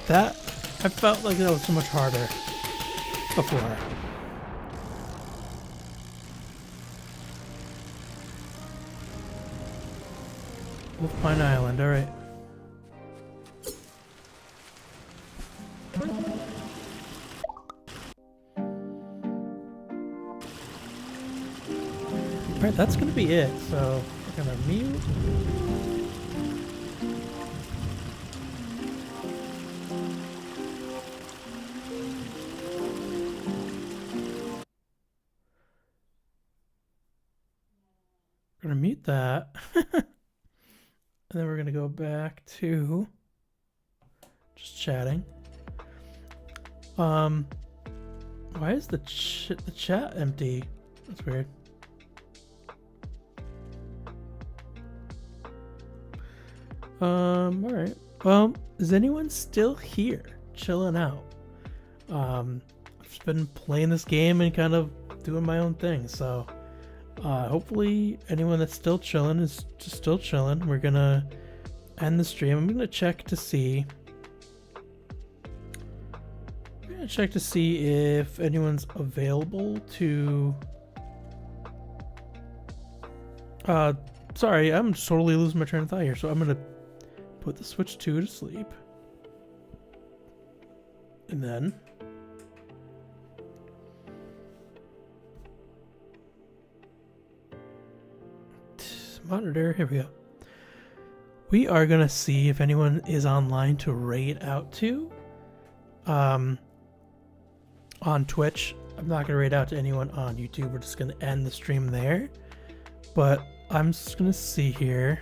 That, I felt like that was so much harder before. Wolf Pine Island, alright. Alright, that's gonna be it, so we're gonna mute. We're gonna mute that. And then we're gonna go back to just chatting. Why is the chat empty? That's weird. Alright. Well, is anyone still here chilling out? I've just been playing this game and kind of doing my own thing, so hopefully anyone that's still chilling is just still chilling. We're gonna end the stream. I'm gonna check to see. gonna check to see if anyone's available to. Sorry, I'm totally losing my train of thought here, so I'm gonna put the Switch 2 to sleep. And then monitor, here we go. We are gonna see if anyone is online to raid out to. On Twitch. I'm not gonna raid out to anyone on YouTube. We're just gonna end the stream there. But I'm just gonna see here.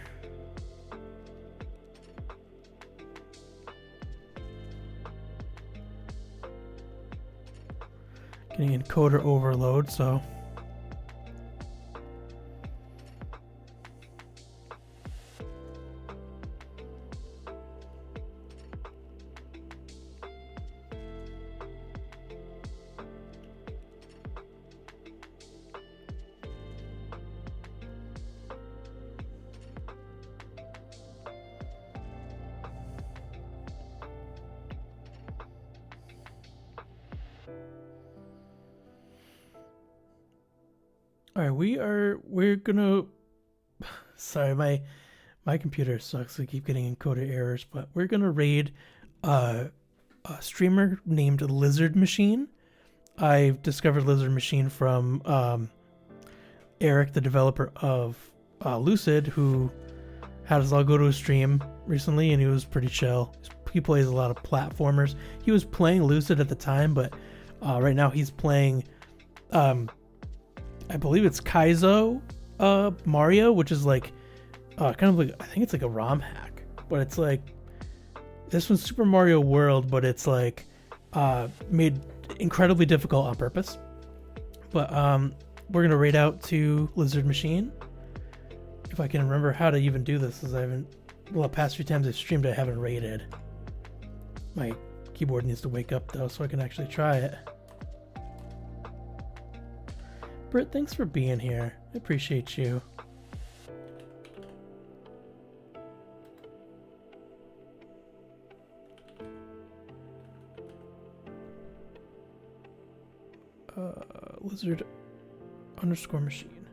Getting encoder overload, so. Alright, we're gonna, sorry, my computer sucks, I keep getting encoder errors, but we're gonna raid a streamer named Lizard Machine. I discovered Lizard Machine from Eric, the developer of Lucid, who had us all go to a stream recently, and he was pretty chill. He plays a lot of platformers. He was playing Lucid at the time, but right now he's playing I believe it's Kaizo Mario, which is like kind of like, I think it's like a ROM hack, but it's like this one's Super Mario World, but it's like made incredibly difficult on purpose. But we're gonna raid out to Lizard Machine. If I can remember how to even do this, as I haven't, well, the past few times I've streamed I haven't raided. My keyboard needs to wake up though, so I can actually try it. Britt, thanks for being here. I appreciate you. Lizard _ machine.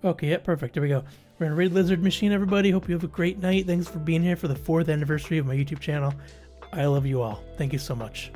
Okay, yeah, perfect. There we go. We're gonna raid Lizard Machine, everybody. Hope you have a great night. Thanks for being here for the 4th anniversary of my YouTube channel. I love you all. Thank you so much.